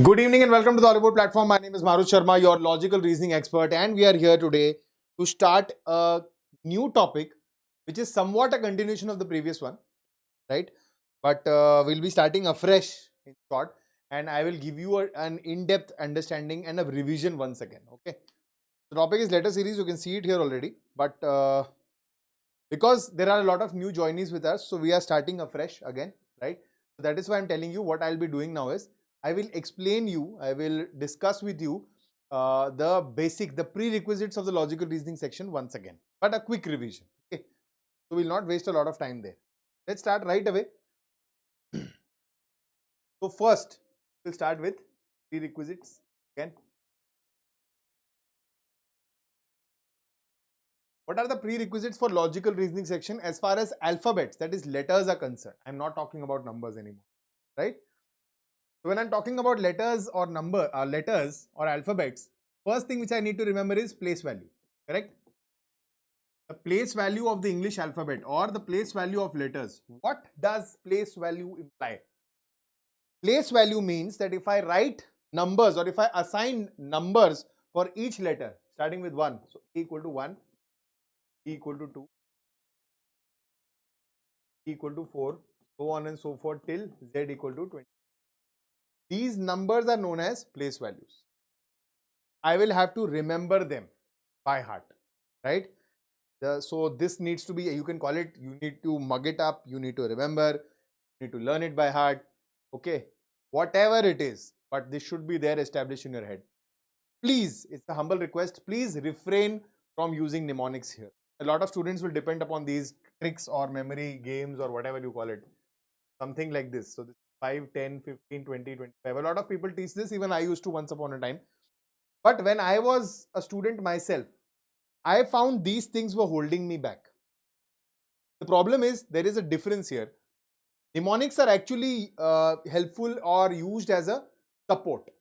Good evening and welcome to the Oliveboard platform. My name is Marut Sharma, your logical reasoning expert, and we are here today to start a new topic which is somewhat a continuation of the previous one, right? But we'll be starting afresh in short, and I will give you an in-depth understanding and a revision once again. Okay, the topic is letter series. You can see it here already, but because there are a lot of new joinees with us, so we are starting afresh again, right? So that is why I'm telling you what I'll be doing now is I will explain you, I will discuss with you the prerequisites of the logical reasoning section once again, but a quick revision. Okay, so we'll not waste a lot of time there. Let's start right away. So first, we'll start with prerequisites again. What are the prerequisites for logical reasoning section as far as alphabets, that is letters, are concerned? I'm not talking about numbers anymore, right? So when I'm talking about letters or letters or alphabets, first thing which I need to remember is place value, correct? The place value of the English alphabet or the place value of letters. What does place value imply? Place value means that if I write numbers or if I assign numbers for each letter starting with 1, so A equal to 1, B equal to 2, C equal to 4, so on and so forth till Z equal to 20. These numbers are known as place values. I will have to remember them by heart, right? So this needs to be, you can call it, you need to mug it up, you need to remember, you need to learn it by heart, okay? Whatever it is, but this should be there established in your head. Please, it's a humble request, please refrain from using mnemonics here. A lot of students will depend upon these tricks or memory games or whatever you call it. Something like this. So this 5, 10, 15, 20, 25. A lot of people teach this, even I used to once upon a time. But when I was a student myself, I found these things were holding me back. The problem is there is a difference here. Mnemonics are actually helpful or used as a support,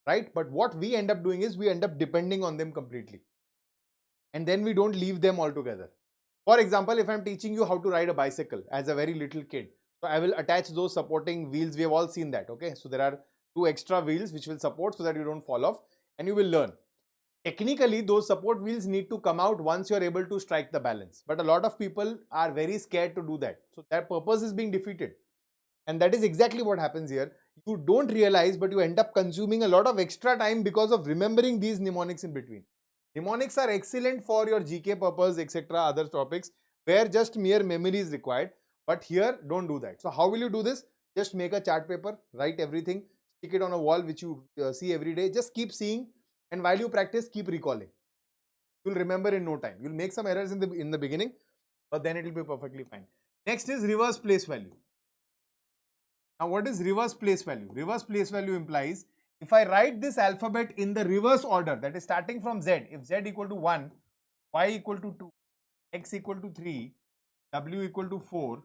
right? But what we end up doing is we end up depending on them completely. And then we don't leave them altogether. For example, if I'm teaching you how to ride a bicycle as a very little kid, so I will attach those supporting wheels. We have all seen that, okay? So there are 2 extra wheels which will support so that you don't fall off and you will learn. Technically, those support wheels need to come out once you're able to strike the balance. But a lot of people are very scared to do that. So their purpose is being defeated. And that is exactly what happens here. You don't realize, but you end up consuming a lot of extra time because of remembering these mnemonics in between. Mnemonics are excellent for your GK purpose, etc., other topics where just mere memory is required. But here, don't do that. So how will you do this? Just make a chart paper, write everything, stick it on a wall which you see every day. Just keep seeing, and while you practice, keep recalling. You'll remember in no time. You'll make some errors in the beginning, but then it will be perfectly fine. Next is reverse place value. Now, what is reverse place value? Reverse place value implies if I write this alphabet in the reverse order, that is starting from Z, if Z equal to 1, Y equal to 2, X equal to 3, W equal to 4,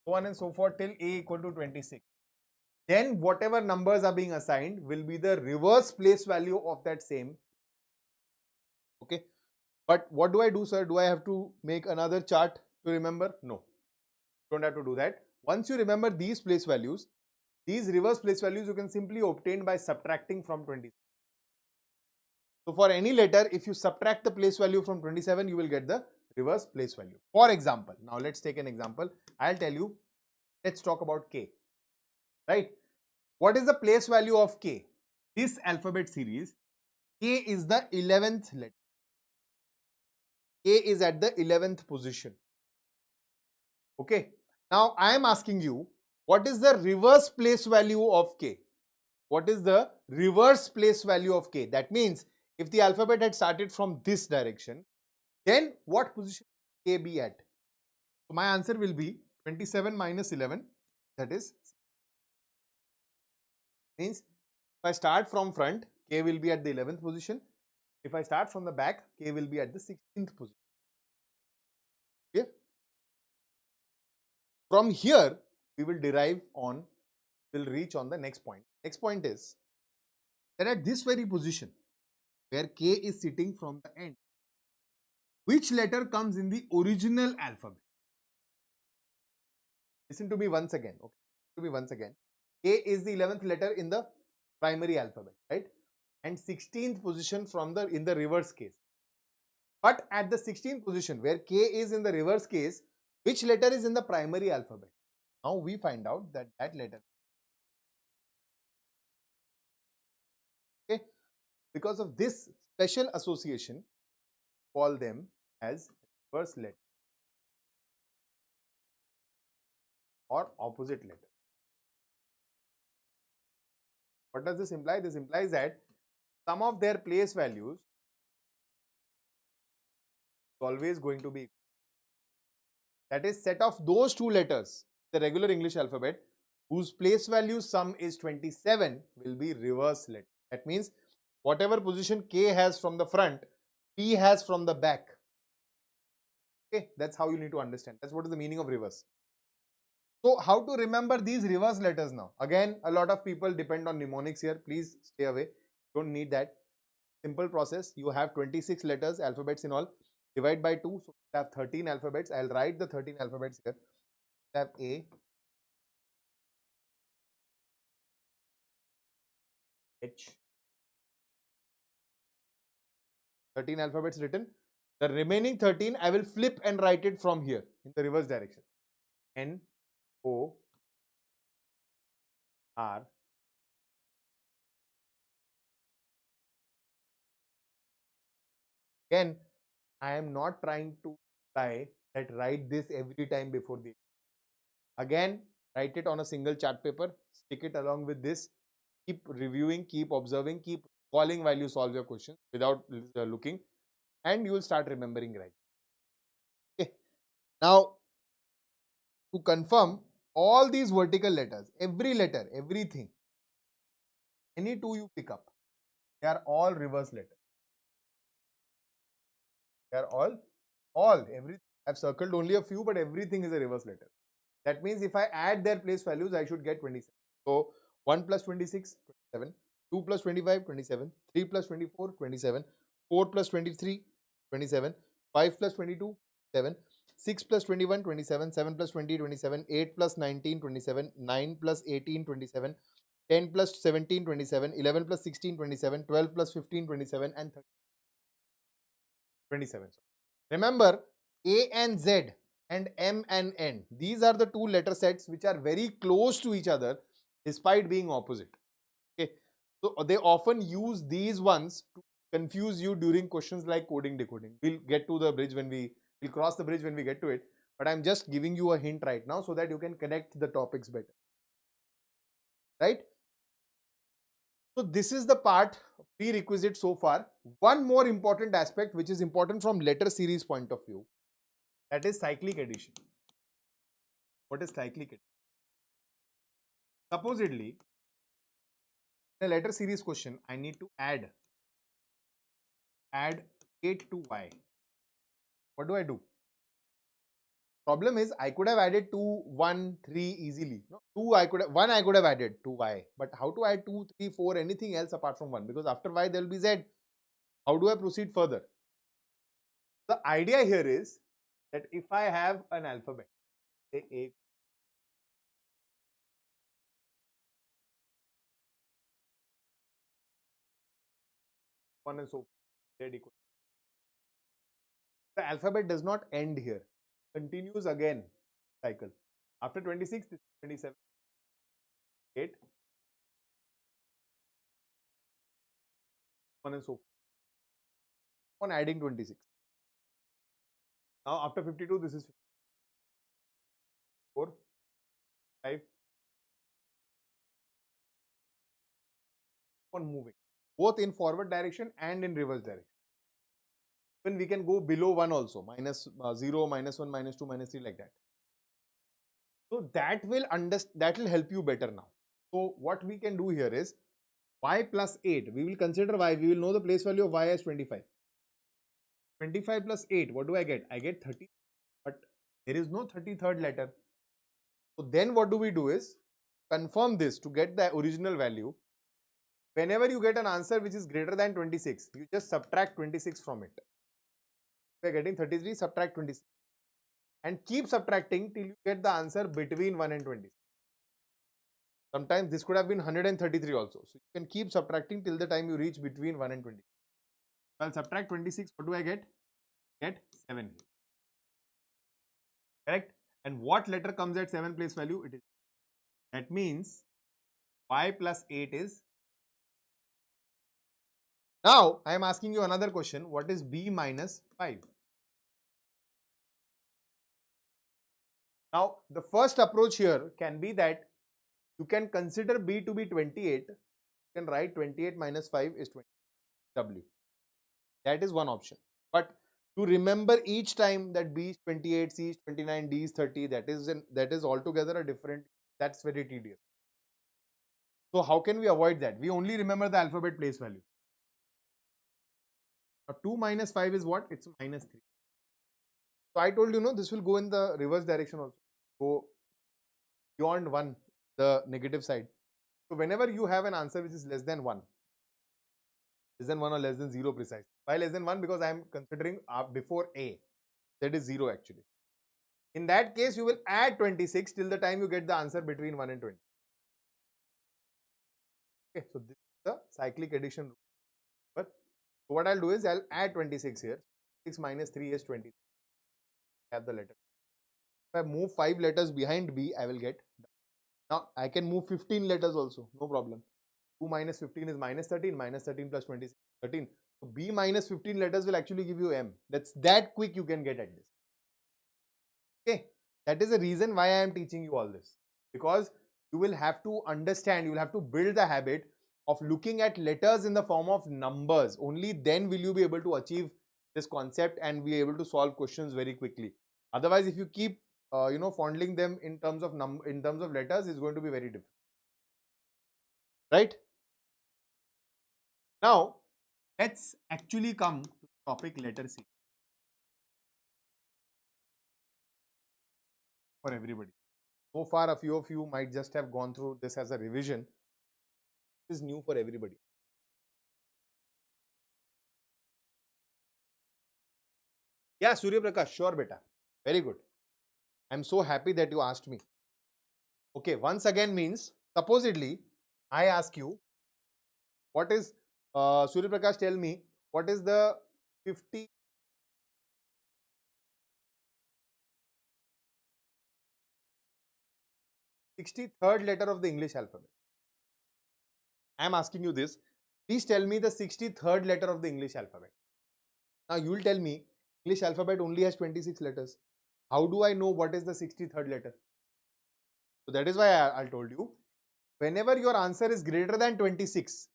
so on and so forth till A equal to 26. Then whatever numbers are being assigned will be the reverse place value of that same. Okay. But what do I do, sir? Do I have to make another chart to remember? No. Don't have to do that. Once you remember these place values, these reverse place values you can simply obtain by subtracting from 27. So for any letter, if you subtract the place value from 27, you will get the reverse place value. For example, now let's take an example. I'll tell you, let's talk about K, right? What is the place value of K? This alphabet series, K is the 11th letter. K is at the 11th position. Okay. Now I am asking you, what is the reverse place value of K? What is the reverse place value of K? That means if the alphabet had started from this direction, then what position will K be at? So my answer will be 27 minus 11, that is, means if I start from front, K will be at the 11th position. If I start from the back, K will be at the 16th position. Okay? From here, we will derive on, will reach on the next point. Next point is that at this very position, where K is sitting from the end, which letter comes in the original alphabet? Listen to me once again. Okay. To me once again. K is the 11th letter in the primary alphabet, right? And 16th position from the in the reverse case. But at the 16th position where K is in the reverse case, which letter is in the primary alphabet? Now we find out that that letter, okay, because of this special association, call them as reverse letter or opposite letter. What does this imply? This implies that sum of their place values is always going to be, that is, set of those two letters, the regular English alphabet, whose place value sum is 27 will be reverse letter. That means whatever position K has from the front, P has from the back. Okay, that's how you need to understand. That's what is the meaning of reverse. So how to remember these reverse letters now? Again, a lot of people depend on mnemonics here. Please stay away. Don't need that. Simple process. You have 26 letters, alphabets in all. Divide by 2. So you have 13 alphabets. I'll write the 13 alphabets here. You have A, H. 13 alphabets written. The remaining 13, I will flip and write it from here in the reverse direction. N, O, R. Again, I am not trying to try that write this every time before the. Again, write it on a single chart paper, stick it along with this, keep reviewing, keep observing, keep calling while you solve your question without looking, and you will start remembering right. Okay. Now, to confirm, all these vertical letters, every letter, everything, any two you pick up, they are all reverse letters. They are all, everything. I've circled only a few, but everything is a reverse letter. That means if I add their place values, I should get 27. So 1 plus 26, 27. 2 plus 25, 27. 3 plus 24, 27. 4 plus 23, 27. 5 plus 22, 7. 6 plus 21, 27. 7 plus 20, 27. 8 plus 19, 27. 9 plus 18, 27. 10 plus 17, 27. 11 plus 16, 27. 12 plus 15, 27. And 27. Remember, A and Z and M and N. These are the two letter sets which are very close to each other despite being opposite. Okay. So they often use these ones to confuse you during questions like coding decoding. We'll get to the bridge when we'll cross the bridge when we get to it. But I'm just giving you a hint right now so that you can connect the topics better. Right? So this is the part prerequisite so far. One more important aspect which is important from letter series point of view, that is cyclic addition. What is cyclic addition? Supposedly, in a letter series question, I need to add 8 to y. What do I do? Problem is, I could have added 2, 1, 3 easily. No, 2 I could have, 1 I could have added to y. But how to add 2, 3, 4, anything else apart from 1? Because after y there will be z. How do I proceed further? The idea here is that if I have an alphabet, say A, 1 and so forth, z equal. The alphabet does not end here. Continues again cycle. After 26, this is 27, 8, 1 and so forth. On adding 26. Now after 52, this is 4, 5, on moving, both in forward direction and in reverse direction. Even we can go below 1 also, minus 0, minus 1, minus 2, minus 3, like that. So that will help you better now. So what we can do here is y plus 8. We will consider y. We will know the place value of y as 25. 25 plus 8. What do I get? I get 30. But there is no 33rd letter. So then what do we do is confirm this to get the original value. Whenever you get an answer which is greater than 26, you just subtract 26 from it. We are getting 33, subtract 26. And keep subtracting till you get the answer between 1 and 26. Sometimes this could have been 133 also. So you can keep subtracting till the time you reach between 1 and 20. So I'll subtract 26. What do I get? Get 7 here. Correct? And what letter comes at 7 place value? It is. That means y plus 8 is. Now I am asking you another question. What is b minus 5? Now the first approach here can be that you can consider b to be 28. You can write 28 minus 5 is 20. W. That is one option. But to remember each time that b is 28, c is 29, d is 30, that is altogether a different. That's very tedious. So how can we avoid that? We only remember the alphabet place value. Now 2 minus 5 is what? It's minus 3. So I told you, no, this will go in the reverse direction also. Go beyond 1, the negative side. So whenever you have an answer which is less than 1 or less than 0 precisely. Why less than 1? Because I am considering before a. That is 0 actually. In that case, you will add 26 till the time you get the answer between 1 and 20. Okay, so this is the cyclic addition rule. But so what I'll do is I'll add 26 here. 6 minus 3 is 20. I have the letter. If I move 5 letters behind B, I will get. Now I can move 15 letters also, no problem. 2 minus 15 is minus 13. Minus 13 plus 26 13. So B minus 15 letters will actually give you M. That's that quick you can get at this. Okay, that is the reason why I am teaching you all this. Because you will have to understand, you will have to build the habit of looking at letters in the form of numbers. Only then will you be able to achieve this concept and be able to solve questions very quickly. Otherwise, if you keep fondling them in terms of letters, it's going to be very difficult. Right? Now, let's actually come to the topic letter C for everybody. So far, a few of you might just have gone through this as a revision. This is new for everybody. Yeah, Surya Prakash, sure, beta. Very good. I'm so happy that you asked me. Okay, once again means, supposedly, I ask you, what is, Surya Prakash, tell me, what is the 63rd letter of the English alphabet? I am asking you this. Please tell me the 63rd letter of the English alphabet. Now, you will tell me, English alphabet only has 26 letters. How do I know what is the 63rd letter? So that is why I told you, whenever your answer is greater than 26,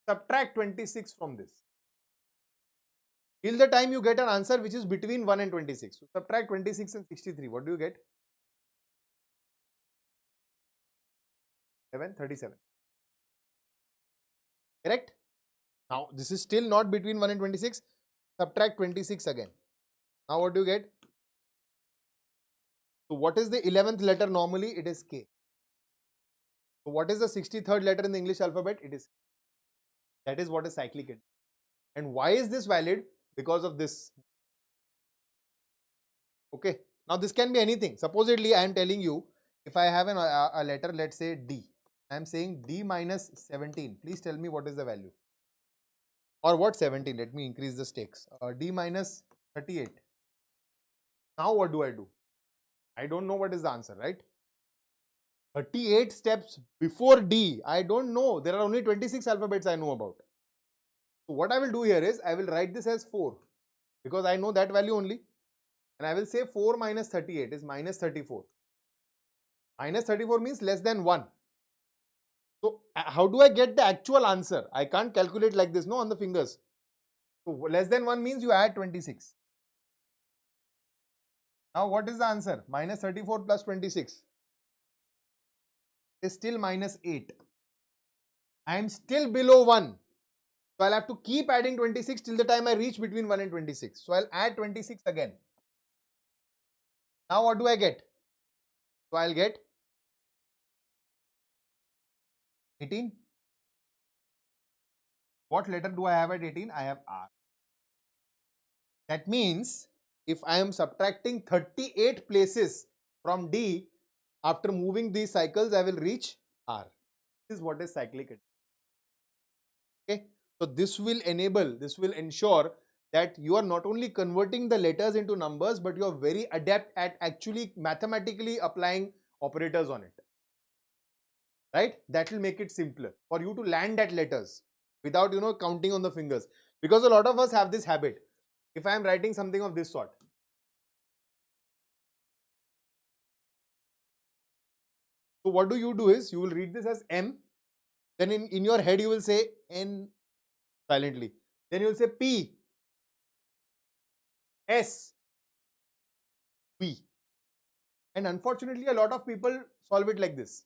subtract 26 from this. Till the time you get an answer which is between 1 and 26. So subtract 26 and 63. What do you get? 37. Correct? Now, this is still not between 1 and 26. Subtract 26 again. Now, what do you get? So, what is the 11th letter normally? It is K. So, what is the 63rd letter in the English alphabet? It is K. That is what is cyclic addition. And why is this valid? Because of this. Okay. Now, this can be anything. Supposedly, I am telling you, if I have a letter, let's say D. I am saying D minus 17. Please tell me what is the value. Or what 17? Let me increase the stakes. D minus 38. Now, what do? I don't know what is the answer, right? 38 steps before D. I don't know. There are only 26 alphabets I know about. So what I will do here is I will write this as 4 because I know that value only. And I will say 4 minus 38 is minus 34. Minus 34 means less than 1. So how do I get the actual answer? I can't calculate like this, no, on the fingers. So less than 1 means you add 26. Now what is the answer? Minus 34 plus 26 is still minus 8. I am still below 1. So I'll have to keep adding 26 till the time I reach between 1 and 26. So I'll add 26 again. Now what do I get? So I'll get 18. What letter do I have at 18? I have R. That means if I am subtracting 38 places from D, After moving these cycles, I will reach R. This is what is cyclic addition. Okay. So this will ensure that you are not only converting the letters into numbers, but you are very adept at actually mathematically applying operators on it. Right? That will make it simpler for you to land at letters without, counting on the fingers. Because a lot of us have this habit. If I am writing something of this sort, so what you do is you will read this as M, then in your head you will say N silently. Then you will say P, S, V. And unfortunately, a lot of people solve it like this.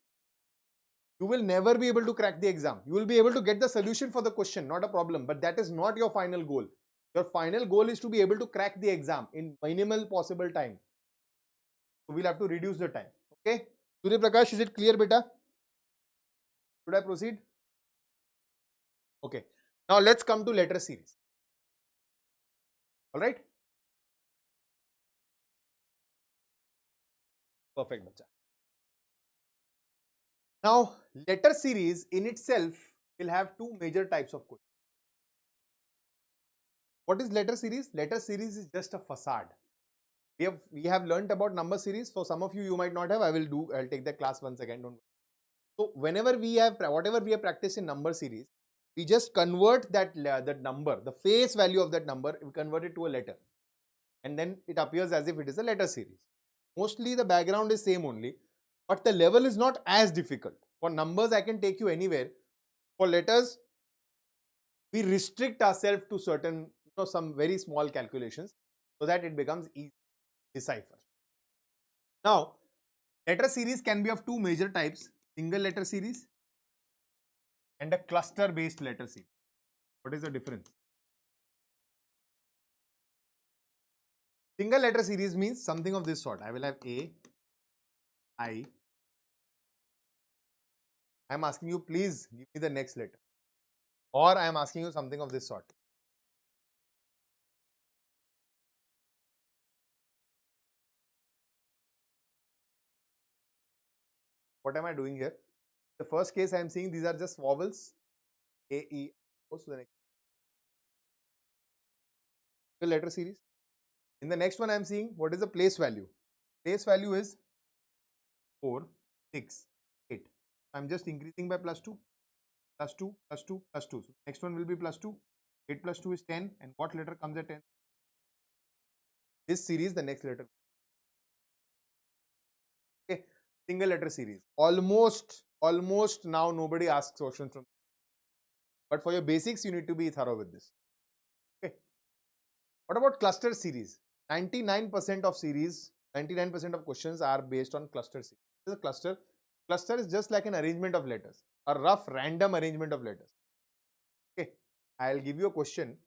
You will never be able to crack the exam. You will be able to get the solution for the question, not a problem. But that is not your final goal. Your final goal is to be able to crack the exam in minimal possible time. So we'll have to reduce the time. Okay. Surya Prakash, is it clear, beta? Should I proceed? Okay. Now let's come to letter series. All right. Perfect, bacha. Now, letter series in itself will have two major types of questions. What is letter series? Letter series is just a facade. We have learnt about number series. For some of you might not have. I'll take that class once again. Don't. So whenever we have whatever we have practiced in number series, we just convert that number, the face value of that number, we convert it to a letter, and then it appears as if it is a letter series. Mostly the background is same only, but the level is not as difficult. For numbers, I can take you anywhere. For letters, we restrict ourselves to certain, some very small calculations so that it becomes easy to decipher. Now, letter series can be of two major types: single letter series and a cluster based letter series. What is the difference? Single letter series means something of this sort. I will have A, I. I am asking you, please give me the next letter. Or I am asking you something of this sort. What am I doing here? The first case I am seeing these are just vowels. A, E, goes to the next. Letter series. In the next one I am seeing what is the place value. Place value is 4, 6, 8. I am just increasing by plus 2, plus 2, plus 2, plus 2. So next one will be plus 2. 8 plus 2 is 10. And what letter comes at 10? This series, the next letter. Okay. Single letter series. Almost now nobody asks questions from. But for your basics, you need to be thorough with this. Okay. What about cluster series? 99% of series, 99% of questions are based on cluster series. What is a cluster? Cluster is just like an arrangement of letters, a rough random arrangement of letters. Okay. I'll give you a question.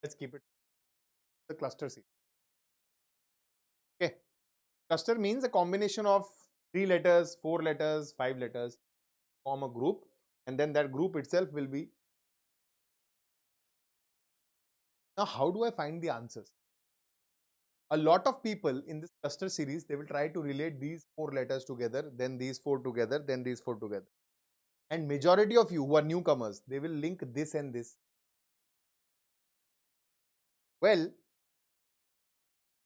Let's keep it the cluster series. Okay. Cluster means a combination of 3 letters, 4 letters, 5 letters form a group, and then that group itself will be. Now, how do I find the answers? A lot of people in this cluster series, they will try to relate these 4 letters together, then these 4 together, then these 4 together. And majority of you who are newcomers, they will link this and this. Well,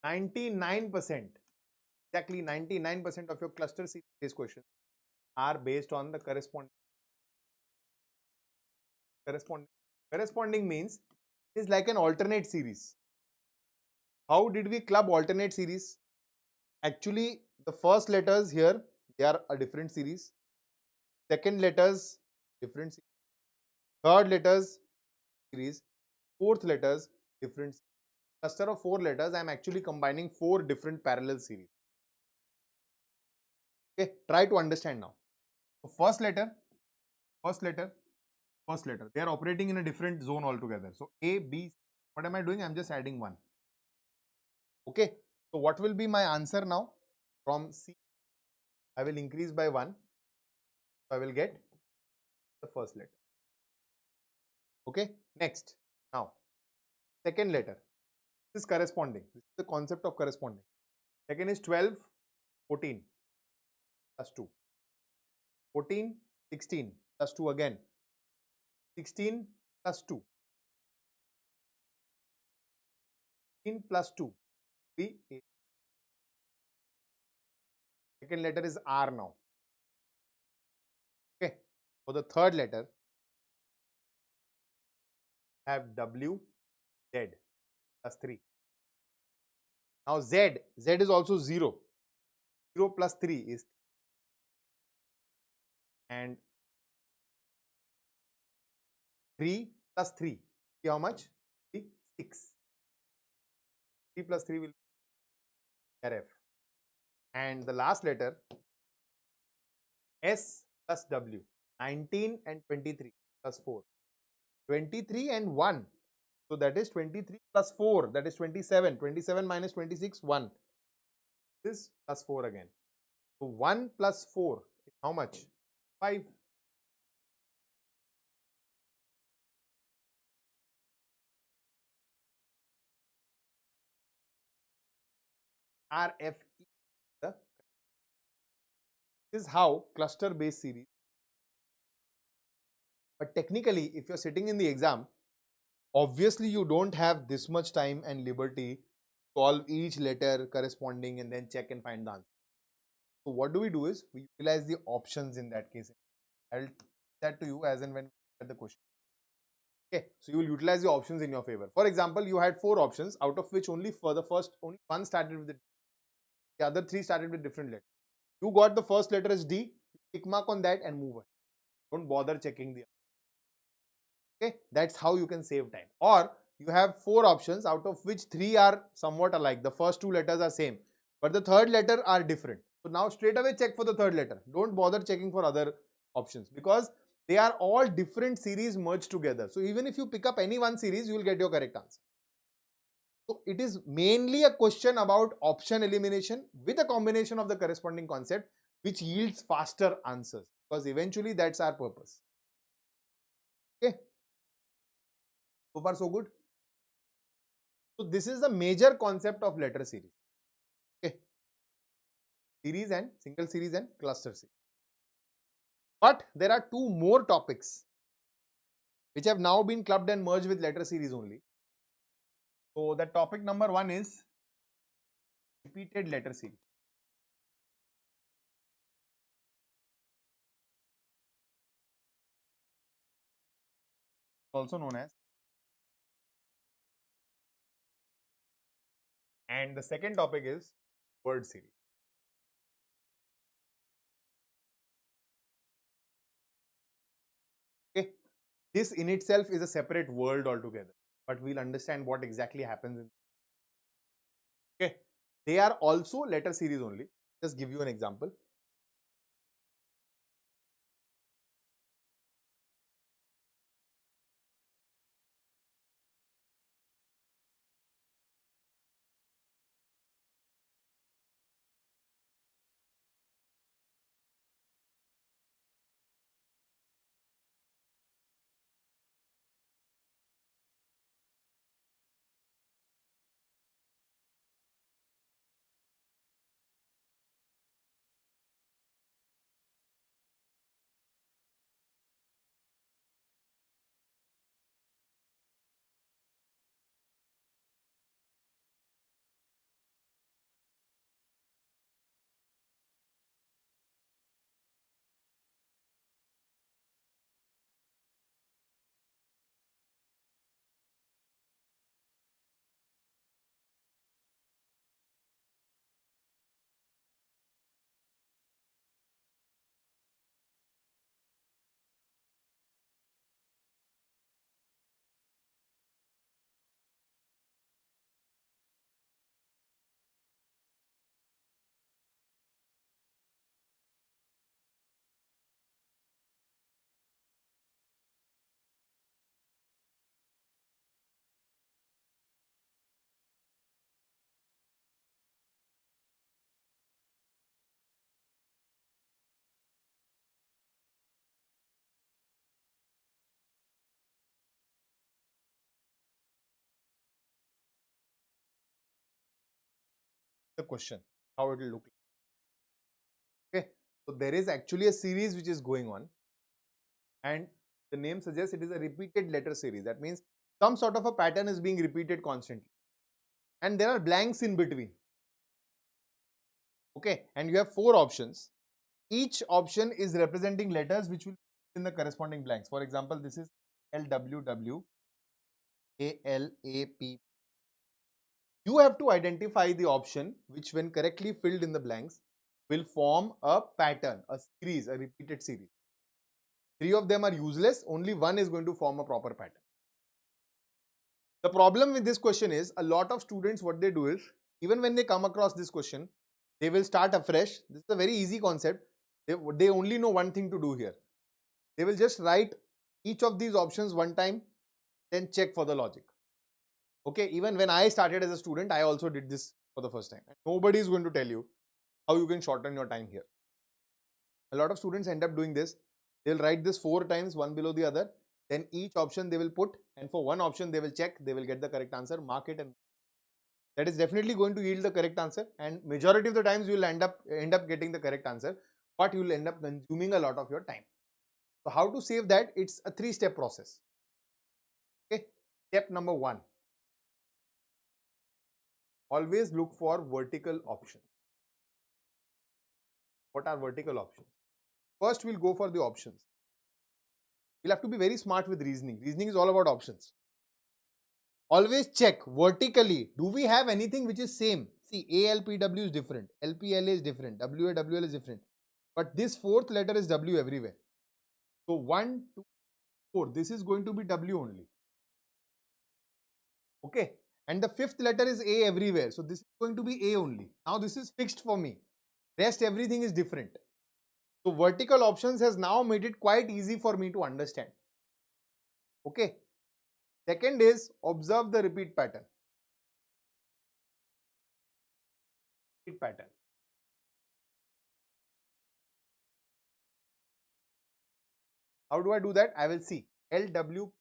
99%, exactly 99% of your cluster series questions are based on the corresponding. Corresponding means it is like an alternate series. How did we club alternate series? Actually, the first letters here, they are a different series. Second letters, different series. Third letters, series. Fourth letters, different series. Cluster of 4 letters, I am actually combining 4 different parallel series. Okay, try to understand now. So first letter, first letter, first letter. They are operating in a different zone altogether. So A, B, C. What am I doing? I am just adding 1. Okay. So what will be my answer now? From C, I will increase by 1. So I will get the first letter. Okay. Next. Now, second letter. This is corresponding. This is the concept of corresponding. Second is 12, 14 plus 2. 14, 16 plus 2 again. 16 plus 2. 16 plus 2 be 8. Second letter is R now. Okay. For the third letter, have W, Z plus 3. Now Z is also 0. 0 plus 3 is 3. And 3 plus 3. See how much? 6. 3 plus 3 will be RF. And the last letter, S plus W. 19 and 23 plus 4. 23 and 1. So that is 23 plus 4. That is 27. 27 minus 26, 1. This plus 4 again. So 1 plus 4 is how much? 5. RFE. This is how cluster based series. But technically, if you're sitting in the exam, obviously you don't have this much time and liberty to solve each letter corresponding and then check and find the answer. So what do? Is we utilize the options in that case. I'll tell that to you as and when we get the question. Okay, so you will utilize the options in your favor. For example, you had 4 options, out of which only for the first, only one started with the other 3 started with different letters. You got the first letter as D, tick mark on that and move on. Don't bother checking the other. Okay, that's how you can save time. Or you have 4 options, out of which 3 are somewhat alike. The first 2 letters are same, but the third letter are different. So now straight away check for the third letter. Don't bother checking for other options because they are all different series merged together. So even if you pick up any one series, you will get your correct answer. So it is mainly a question about option elimination with a combination of the corresponding concept which yields faster answers, because eventually that's our purpose. Okay. So far so good. So this is the major concept of letter series. Okay. Series and single series and cluster series. But there are 2 more topics which have now been clubbed and merged with letter series only. So the topic number 1 is repeated letter series. Also known as, and the second topic is word series. Okay, this in itself is a separate world altogether, but we'll understand what exactly happens in. Okay, they are also letter series only. Just give you an example. the question, how it will look like. Okay, so there is actually a series which is going on, and the name suggests it is a repeated letter series. That means some sort of a pattern is being repeated constantly, and there are blanks in between. Okay, and you have 4 options. Each option is representing letters which will be in the corresponding blanks. For example, this is LWW, ALAP. You have to identify the option which, when correctly filled in the blanks, will form a pattern, a series, a repeated series. 3 of them are useless, only one is going to form a proper pattern. The problem with this question is, a lot of students, what they do is, even when they come across this question, they will start afresh. This is a very easy concept. They only know one thing to do here. They will just write each of these options one time, then check for the logic. Okay, even when I started as a student, I also did this for the first time. And nobody is going to tell you how you can shorten your time here. A lot of students end up doing this. They'll write this 4 times, one below the other. Then each option they will put, and for one option they will check, they will get the correct answer, mark it, and that is definitely going to yield the correct answer. And majority of the times you will end up getting the correct answer, but you will end up consuming a lot of your time. So how to save that? It's a 3-step process. Okay. Step number 1. Always look for vertical options. What are vertical options? First, we'll go for the options. You'll have to be very smart with reasoning. Reasoning is all about options. Always check vertically. Do we have anything which is same? See, ALPW is different. LPLA is different. WAWL is different. But this 4th letter is W everywhere. So 1, 2, 4. This is going to be W only. Okay. And the 5th letter is A everywhere. So this is going to be A only. Now this is fixed for me. Rest everything is different. So vertical options has now made it quite easy for me to understand. Okay. Second is observe the repeat pattern. Repeat pattern. How do I do that? I will see LW.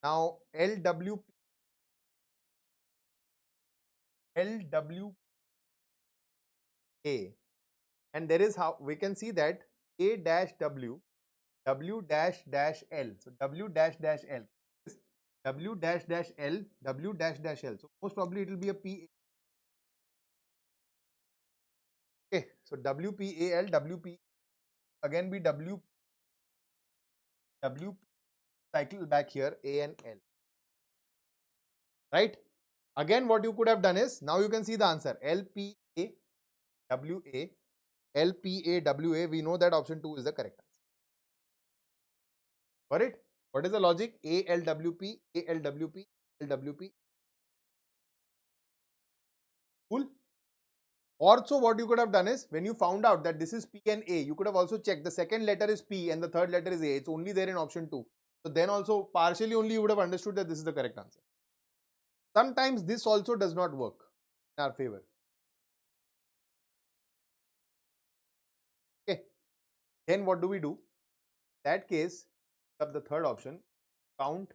Now LWA, and there is how we can see that A dash W, W dash dash L. So W dash dash L, W dash dash L, W dash dash L. So most probably it will be a P. Okay, so WPAL, WP again be W, W cycle back here A and L. Right? Again, what you could have done is, now you can see the answer LPA, WA, LPA, WA. We know that option 2 is the correct answer. Got it? What is the logic? ALWP, ALWP, LWP. Cool. Also, what you could have done is, when you found out that this is P and A, you could have also checked the second letter is P and the third letter is A. It's only there in option 2. So then also partially only you would have understood that this is the correct answer. Sometimes this also does not work in our favor. Okay. Then what do we do? In that case, up the third option, count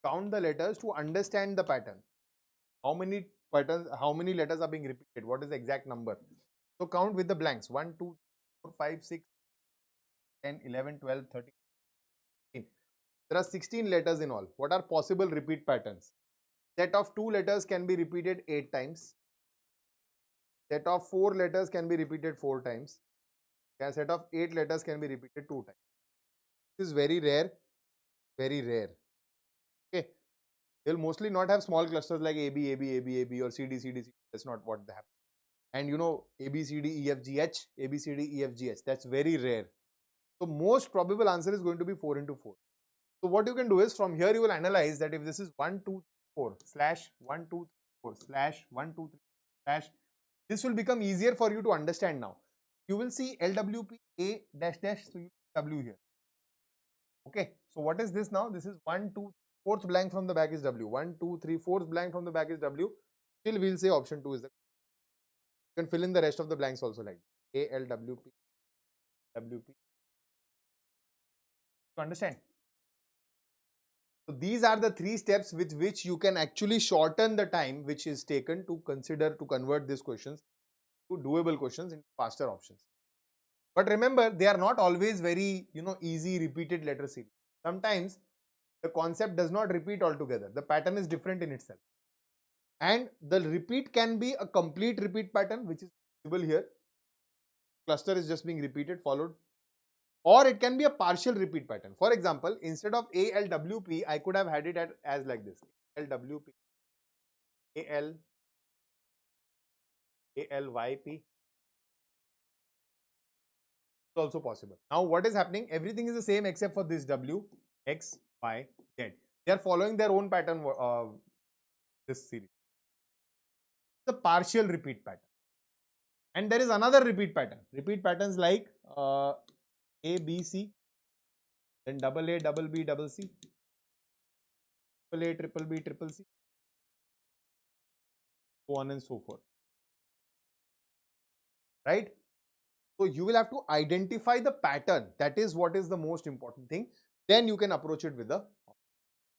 the letters to understand the pattern. How many patterns, how many letters are being repeated? What is the exact number? So count with the blanks. 1, 2, 4, 5, 6, 10, 11, 12, 13, 14. There are 16 letters in all. What are possible repeat patterns? Set of 2 letters can be repeated 8 times. Set of 4 letters can be repeated 4 times. A set of 8 letters can be repeated 2 times. This is very rare, very rare. Okay. They'll mostly not have small clusters like AB, AB, AB, AB or CD, CD, CD. That's not what they have. And you know, ABCD, EFG, H, ABCD, EFG, H. That's very rare. So most probable answer is going to be 4 into 4. So what you can do is, from here you will analyze that if this is 1, 2, 4 slash 1, 2, 4 slash 1, 2, 3 slash, this will become easier for you to understand now. You will see LWP A dash dash, so you W here. Okay, so what is this now? This is 1, 2, 4th blank from the back is W. 1, 2, 3, 4th blank from the back is W. Still we'll say option 2 is the. You can fill in the rest of the blanks also like A, L, W, P, W, P. You understand? So these are the 3 steps with which you can actually shorten the time which is taken to convert these questions to doable questions into faster options. But remember, they are not always very, easy repeated letter series. Sometimes the concept does not repeat altogether. The pattern is different in itself. And the repeat can be a complete repeat pattern, which is visible here. Cluster is just being repeated, followed. Or it can be a partial repeat pattern. For example, instead of ALWP, I could have had it as like this. ALWP, AL, ALYP. Also possible. Now what is happening? Everything is the same except for this W, X, Y, Z. They are following their own pattern, this series. The partial repeat pattern. And there is another repeat pattern. Repeat patterns like A, B, C, then double A, double B, double C, triple A, triple B, triple C, so on and so forth. Right? So you will have to identify the pattern. That is what is the most important thing. Then you can approach it with the,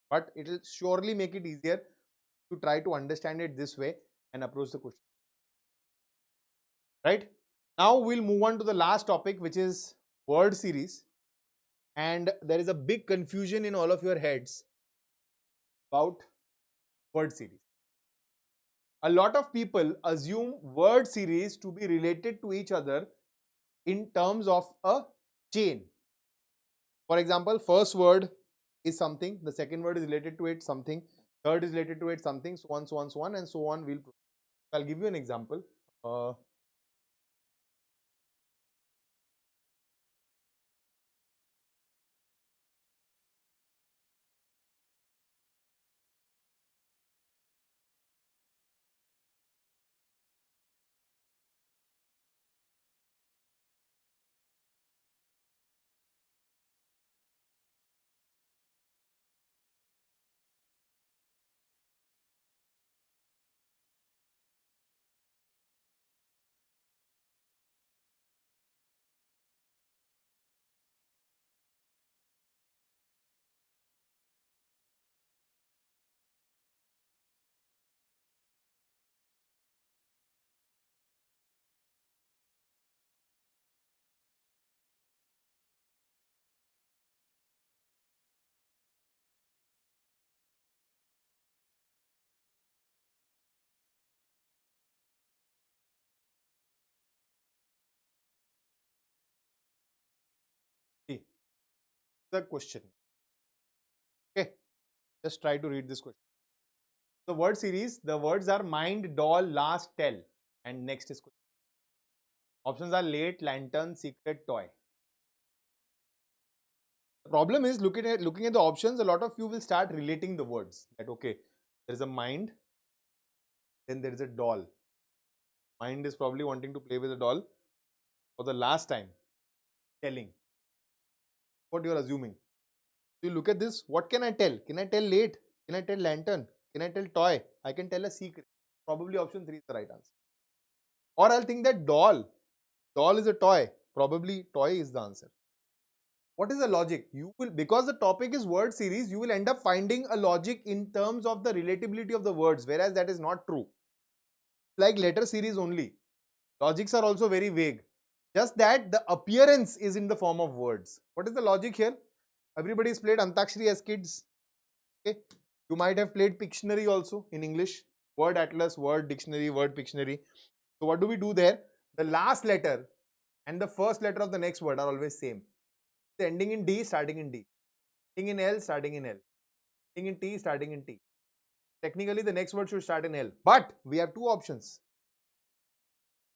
but it will surely make it easier to try to understand it this way and approach the question. Right? Now we'll move on to the last topic, which is word series. And there is a big confusion in all of your heads about word series. A lot of people assume word series to be related to each other in terms of a chain. For example, first word is something, the second word is related to it something, third is related to it something, so on, so on, so on, and so on. I'll give you an example. See, the question. Okay, just try to read this question. The word series, the words are mind, doll, last, tell, and next is question. Options are late, lantern, secret, toy. The problem is looking at the options, a lot of you will start relating the words. That okay, there is a mind, then there is a doll. Mind is probably wanting to play with a doll for the last time. Telling. What you are assuming. So you look at this, what can I tell? Can I tell late? Can I tell lantern? Can I tell toy? I can tell a secret. Probably option 3 is the right answer. Or I'll think that doll. Doll is a toy. Probably toy is the answer. What is the logic? You will, because the topic is word series, you will end up finding a logic in terms of the relatability of the words, whereas that is not true. Like letter series only. Logics are also very vague. Just that the appearance is in the form of words. What is the logic here? Everybody's played Antakshari as kids. Okay. You might have played Pictionary also in English. Word atlas, word dictionary, word Pictionary. So what do we do there? The last letter and the first letter of the next word are always same. It's ending in D, starting in D. Ending in L, starting in L. Ending in T, starting in T. Technically, the next word should start in L. But we have two options.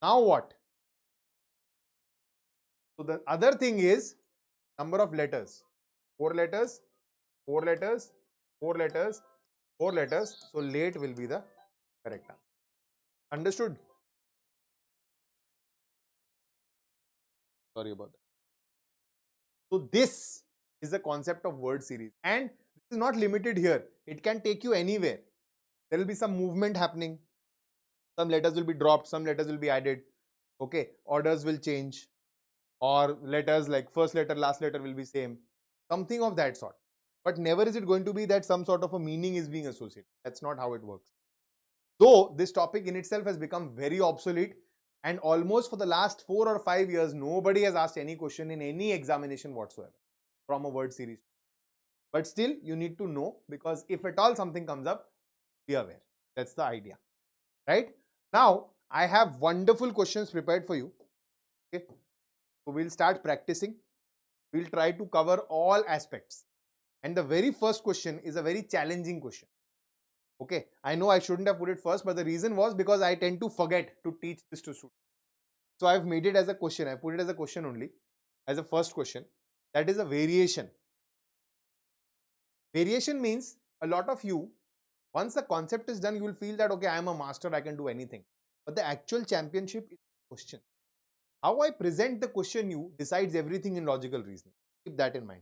Now what? So the other thing is number of letters. 4 letters, 4 letters, 4 letters, 4 letters. So late will be the correct answer. Understood? Sorry about that. So this is the concept of word series, and this is not limited here. It can take you anywhere. There will be some movement happening. Some letters will be dropped, some letters will be added. Okay, orders will change, or letters like first letter, last letter will be same. Something of that sort. but never is it going to be that some sort of a meaning is being associated. That's not how it works. Though this topic in itself has become very obsolete, and almost for the last 4 or 5 years, nobody has asked any question in any examination whatsoever from a word series. But still, you need to know, because if at all something comes up, be aware. That's the idea. Right? Now, I have wonderful questions prepared for you. Okay? So we'll start practicing. We'll try to cover all aspects. And the very first question is a very challenging question. Okay, I know I shouldn't have put it first, but the reason was because I tend to forget to teach this to students. So I've made it as a question. I put it as a question only, as a first question. That is a variation. Variation means a lot of you, once the concept is done, you will feel that, okay, I am a master, I can do anything. But the actual championship is the question. How I present the question you decides everything in logical reasoning. Keep that in mind.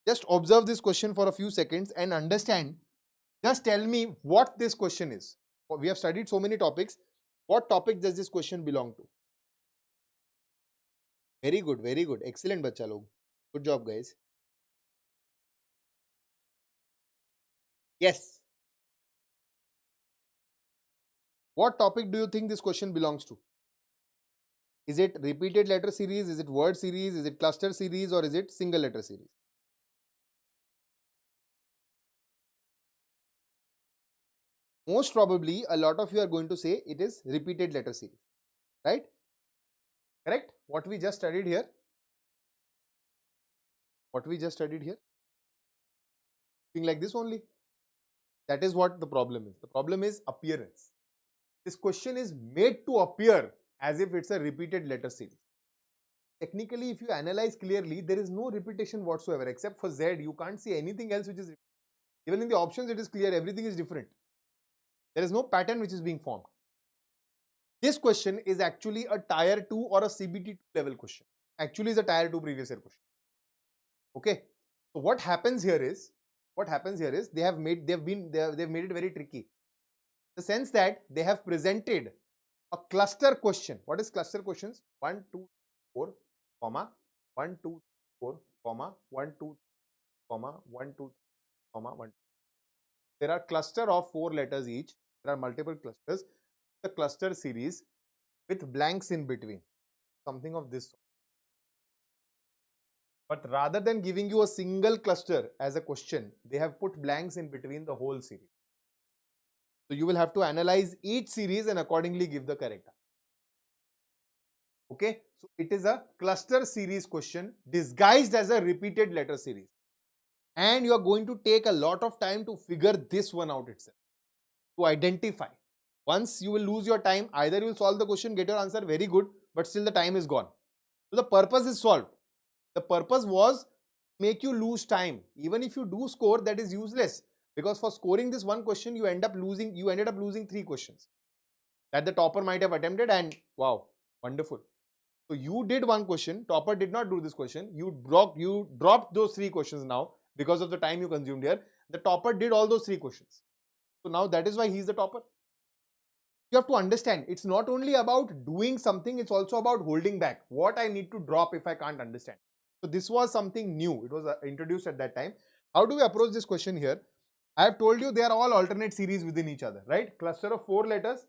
Just observe this question for a few seconds and understand. Just tell me what this question is. We have studied so many topics. What topic does this question belong to? Very good, very good. Excellent, bacha log. Good job, guys. Yes. What topic do you think this question belongs to? Is it repeated letter series? Is it word series? Is it cluster series? Or is it single letter series? Most probably, a lot of you are going to say it is repeated letter series. Right? Correct? What we just studied here? What we just studied here? Thing like this only. That is what the problem is. The problem is appearance. This question is made to appear as if it's a repeated letter series. Technically, if you analyze clearly, there is no repetition whatsoever except for Z. You can't see anything else which is repeated. Even in the options, it is clear. Everything is different. There is no pattern which is being formed. This question is actually a tier 2 or a CBT level question. Actually, is a tier 2 previous year question. Okay. So what happens here is they've made it very tricky. The sense that they have presented a cluster question. What is cluster questions? 1, 2, 4, comma 1, 2, 4, comma 1, 2, comma 1, 2, comma 1. There are cluster of 4 letters each. There are multiple clusters. The cluster series with blanks in between. Something of this sort. But rather than giving you a single cluster as a question, they have put blanks in between the whole series. So you will have to analyze each series and accordingly give the correct answer. Okay, so it is a cluster series question disguised as a repeated letter series. And you are going to take a lot of time to figure this one out itself, to identify. Once you will lose your time, either you will solve the question, get your answer, very good, but still the time is gone. So the purpose is solved. The purpose was make you lose time. Even if you do score, that is useless, because for scoring this one question, you ended up losing 3 questions that the topper might have attempted, and wow, wonderful. So you did one question, topper did not do this question. You dropped those 3 questions now because of the time you consumed here. The topper did all those 3 questions. So now that is why he is the topper. You have to understand, it's not only about doing something, it's also about holding back. What I need to drop if I can't understand. So this was something new. It was introduced at that time. How do we approach this question here? I have told you they are all alternate series within each other, right? Cluster of 4 letters.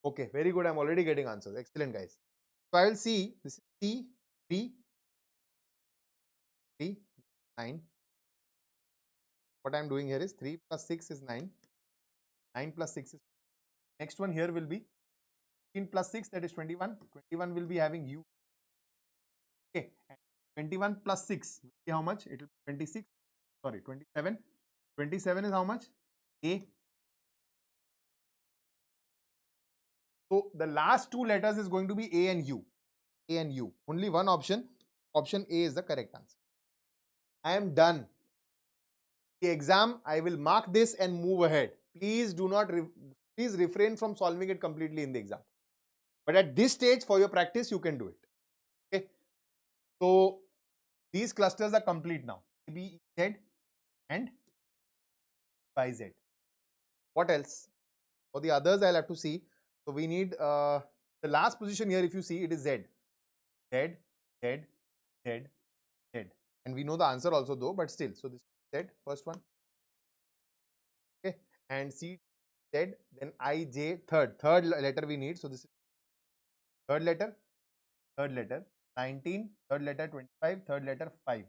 Okay, very good. I'm already getting answers. Excellent, guys. So I will see this is C, 3, 3, 9. What I'm doing here is 3 plus 6 is 9. 9 plus 6 is. Next one here will be 15 plus 6, that is 21. 21 will be having U. Okay. And 21 plus 6 will be how much? It will be 26. Sorry, 27. 27 is how much? A. So the last 2 letters is going to be A and U. A and U. Only one option. Option A is the correct answer. I am done. The exam, I will mark this and move ahead. Please do not, please refrain from solving it completely in the exam. But at this stage, for your practice, you can do it. Okay. So these clusters are complete now. A, B, Z and Y, Z. What else? For the others, I'll have to see. So we need the last position here. If you see, it is Z. Z, Z, Z, Z. And we know the answer also though, but still. So this Z, first one. Okay, and C, Z, then I, J, third letter we need. So this is third letter, 19, third letter 25, third letter 5.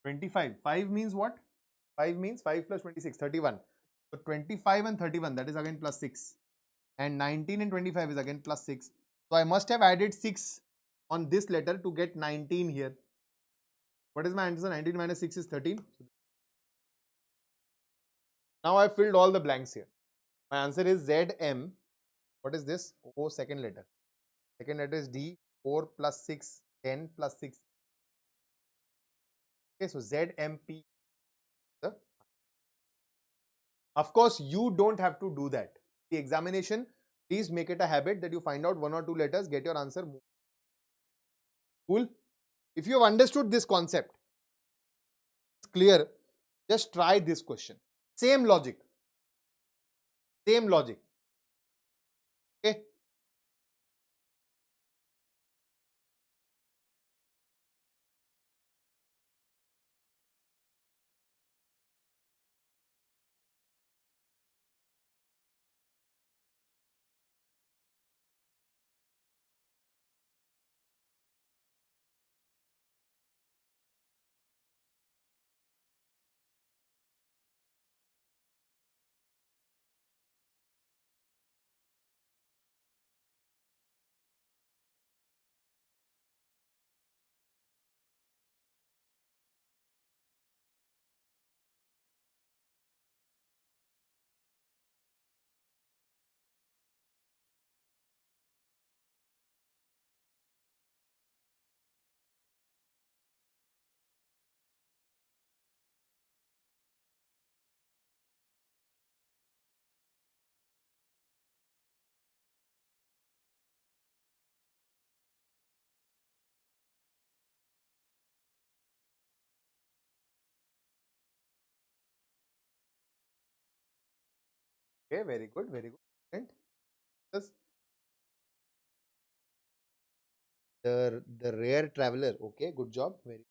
25. 5 means what? 5 means 5 plus 26, 31. So 25 and 31, that is again plus 6. And 19 and 25 is again plus 6. So I must have added 6 on this letter to get 19 here. What is my answer? 19 minus 6 is 13. Now I filled all the blanks here. My answer is ZM. What is this? O, second letter. Second letter is D. 4 plus 6, 10 plus 6. Okay, so ZMP. Of course, you don't have to do that. The examination, please make it a habit that you find out 1 or 2 letters, get your answer. Cool. If you have understood this concept, it's clear, just try this question. Same logic. Same logic. Okay. Okay, very good, very good. And this, the rare traveler. Okay, good job. Very.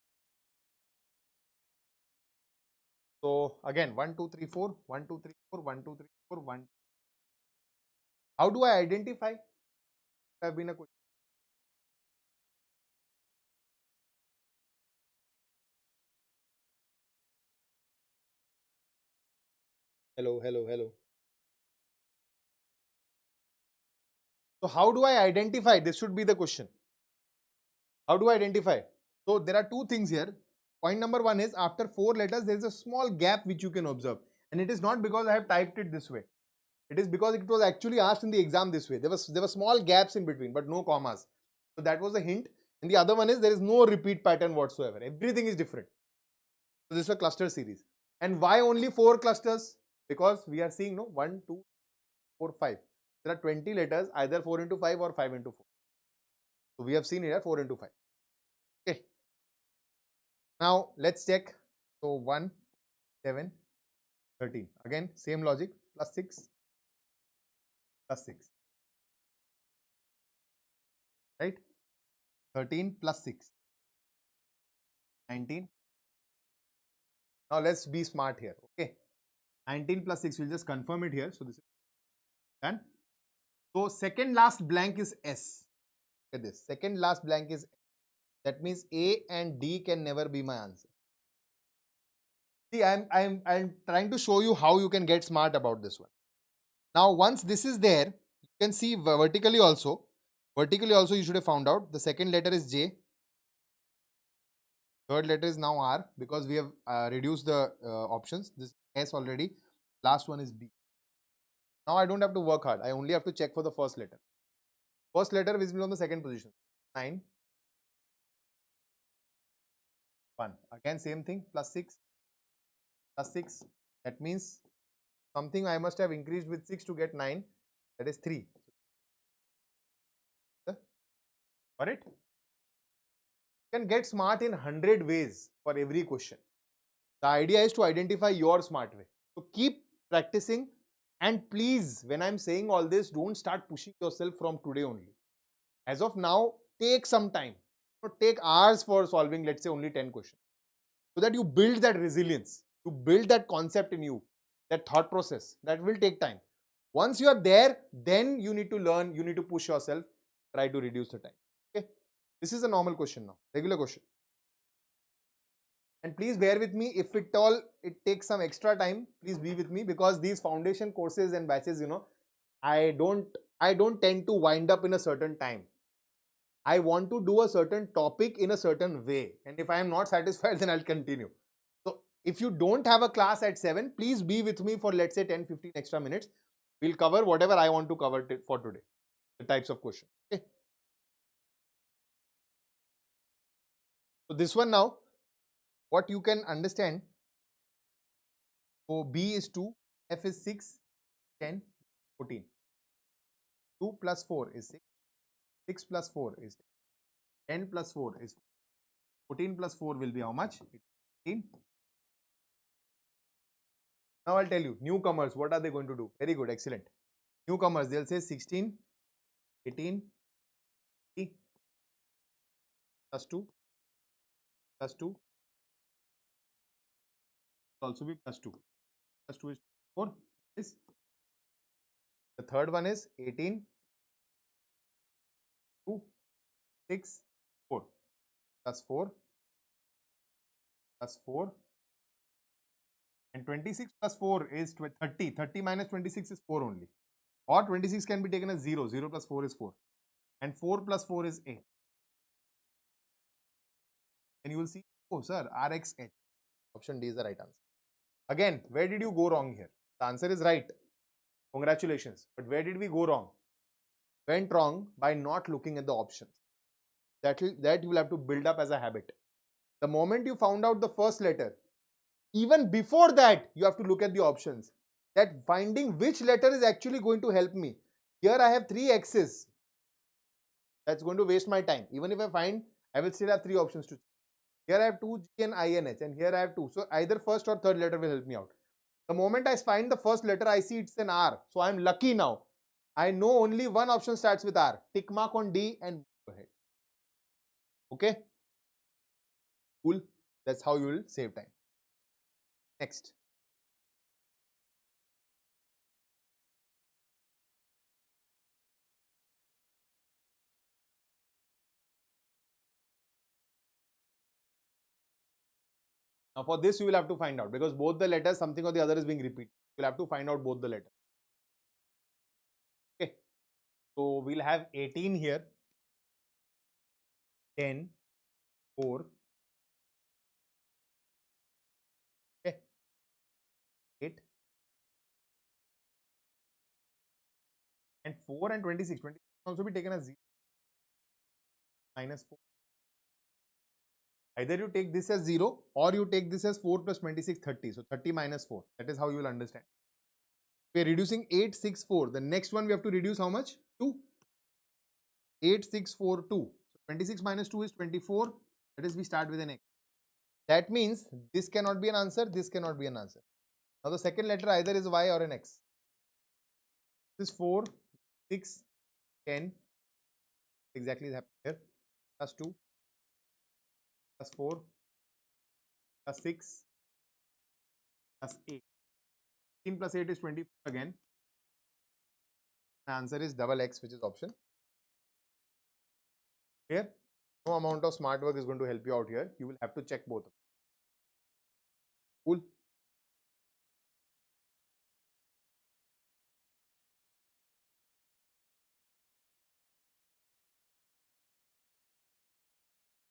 So again, 1, 2, 3, 4, 1, 2, 3, 4, 1, 2, 3, 4, 1. How do I identify? Have been a question. Hello, hello, hello. So how do I identify? This should be the question. How do I identify? So there are two things here. Point number one is after 4 letters, there is a small gap which you can observe. And it is not because I have typed it this way. It is because it was actually asked in the exam this way. There were small gaps in between, but no commas. So that was a hint. And the other one is there is no repeat pattern whatsoever. Everything is different. So this is a cluster series. And why only 4 clusters? Because we are seeing 1, 2, 4, 5. There are 20 letters, either 4 into 5 or 5 into 4. So we have seen here 4 into 5. Okay. Now let's check. So 1, 7, 13. Again, same logic. Plus 6, plus 6. Right? 13 plus 6. 19. Now let's be smart here. Okay. 19 plus 6. We'll just confirm it here. So this is done. So second last blank is S. Look at this. Second last blank is S. That means A and D can never be my answer. See, I'm trying to show you how you can get smart about this one. Now, once this is there, you can see vertically also. Vertically also, you should have found out. The second letter is J. Third letter is now R because we have reduced the options. This S already. Last one is B. Now I don't have to work hard. I only have to check for the first letter. First letter visible on the second position. 9. 1. Again, same thing. Plus 6. Plus 6. That means something I must have increased with 6 to get 9. That is 3. Got it? You can get smart in 100 ways for every question. The idea is to identify your smart way. So keep practicing, and please, when I'm saying all this, don't start pushing yourself from today only. As of now, take some time. Take hours for solving, let's say, only 10 questions. so that you build that resilience, you build that concept in you, that thought process. That will take time. Once you are there, then you need to learn, you need to push yourself, try to reduce the time. Okay, this is a normal question now, regular question. And please bear with me, if it all it takes some extra time, please be with me, because these foundation courses and batches, I don't tend to wind up in a certain time. I want to do a certain topic in a certain way, and if I am not satisfied, then I'll continue. So if you don't have a class at 7, please be with me for, let's say, 10-15 extra minutes. We'll cover whatever I want to cover for today, the types of question. Okay, so this one now, what you can understand. So B is 2, F is 6, 10, 14. 2 plus 4 is 6, 6 plus 4 is 10, 10 plus 4 is 14 plus 4 will be how much? 15. Now I'll tell you, newcomers, what are they going to do? Very good, excellent. Newcomers, they'll say 16, 18, 3 plus 2, plus 2, also be plus 2. Plus 2 is 4. Is the third one is 18, 2, 6, 4. Plus 4, plus 4. And 26 plus 4 is 30. 30 minus 26 is 4 only. Or 26 can be taken as 0. 0 plus 4 is 4. And 4 plus 4 is 8. And you will see, oh sir, RXH. Option D is the right answer. Again, where did you go wrong here? The answer is right. Congratulations. But where did we go wrong? Went wrong by not looking at the options. That you will have to build up as a habit. The moment you found out the first letter, even before that, you have to look at the options. That finding which letter is actually going to help me. Here I have 3 X's. That's going to waste my time. Even if I find, I will still have 3 options to choose. Here I have 2 G and INH, and here I have 2. So either first or third letter will help me out. The moment I find the first letter, I see it's an R. So I'm lucky now. I know only one option starts with R. Tick mark on D and go ahead. Okay? Cool. That's how you will save time. Next. Now for this you will have to find out, because both the letters, something or the other is being repeated. You will have to find out both the letters. Okay. So we'll have 18 here. 10, 4. Okay. 8. And 4 and 26. 26 can also be taken as 0. Minus 4. Either you take this as 0 or you take this as 4 plus 26, 30. So 30 minus 4. That is how you will understand. We are reducing 8, 6, 4. The next one we have to reduce how much? 2. 8, 6, 4, 2. So 26 minus 2 is 24. That is, we start with an X. That means this cannot be an answer. This cannot be an answer. Now the second letter either is Y or an X. This is 4, 6, 10. Exactly is happening here. Plus 2. Plus 4. Plus 6. Plus 8. 15 plus 8 is 24 again. The answer is double X, which is option. Here, no amount of smart work is going to help you out here. You will have to check both. Cool.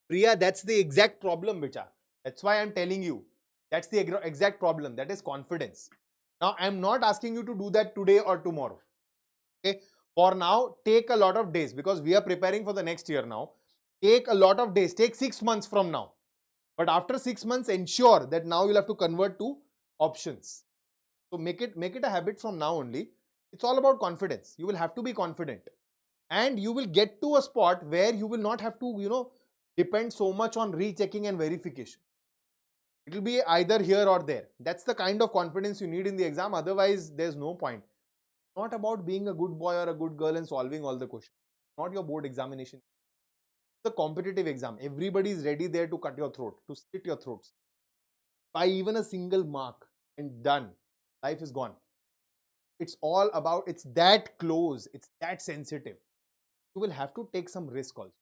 Priya, that's the exact problem, Bicha. That's why I'm telling you. That's the exact problem. That is confidence. Now, I'm not asking you to do that today or tomorrow. Okay. For now, take a lot of days, because we are preparing for the next year now. Take a lot of days. Take 6 months from now. But after 6 months, ensure that now you'll have to convert to options. So make it a habit from now only. It's all about confidence. You will have to be confident. And you will get to a spot where you will not have to, depend so much on rechecking and verification. It will be either here or there. That's the kind of confidence you need in the exam. Otherwise, there's no point. Not about being a good boy or a good girl and solving all the questions. Not your board examination. It's a competitive exam. Everybody is ready there to cut your throat, to slit your throats. by even a single mark, and done. Life is gone. It's all about, it's that close, it's that sensitive. You will have to take some risk also.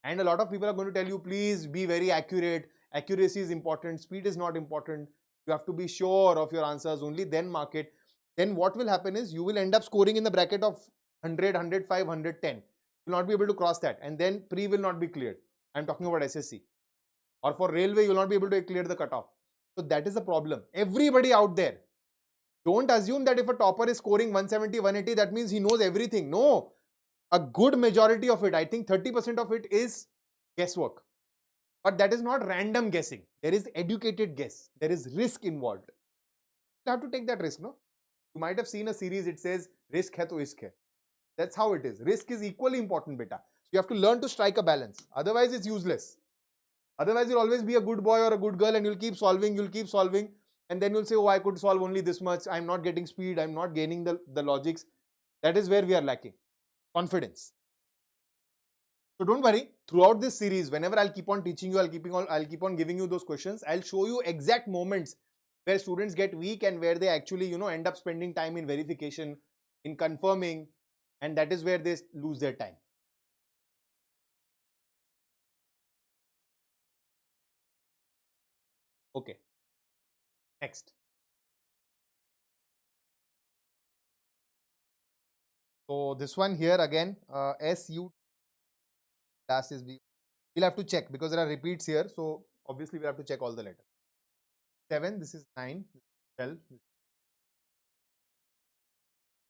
And a lot of people are going to tell you, please be very accurate. Accuracy is important. Speed is not important. You have to be sure of your answers, only then mark it. Then what will happen is you will end up scoring in the bracket of 100, 105, 110. You will not be able to cross that. And then pre will not be cleared. I'm talking about SSC. Or for railway, you will not be able to clear the cutoff. So that is the problem. Everybody out there, don't assume that if a topper is scoring 170, 180, that means he knows everything. No, a good majority of it, I think 30% of it is guesswork. But that is not random guessing. There is educated guess. There is risk involved. You have to take that risk, no? You might have seen a series, it says, risk hai to isk hai. That's how it is. Risk is equally important, beta. So you have to learn to strike a balance. Otherwise, it's useless. Otherwise, you'll always be a good boy or a good girl and you'll keep solving, and then you'll say, oh, I could solve only this much. I'm not getting speed. I'm not gaining the logics. That is where we are lacking. Confidence. So don't worry, throughout this series, whenever I'll keep on teaching you, I'll keep on giving you those questions. I'll show you exact moments where students get weak and where they actually, end up spending time in verification, in confirming, and that is where they lose their time. Okay. Next. So this one here again, SU last is we'll have to check because there are repeats here. So obviously we have to check all the letters. 7, this is 9, this is 12,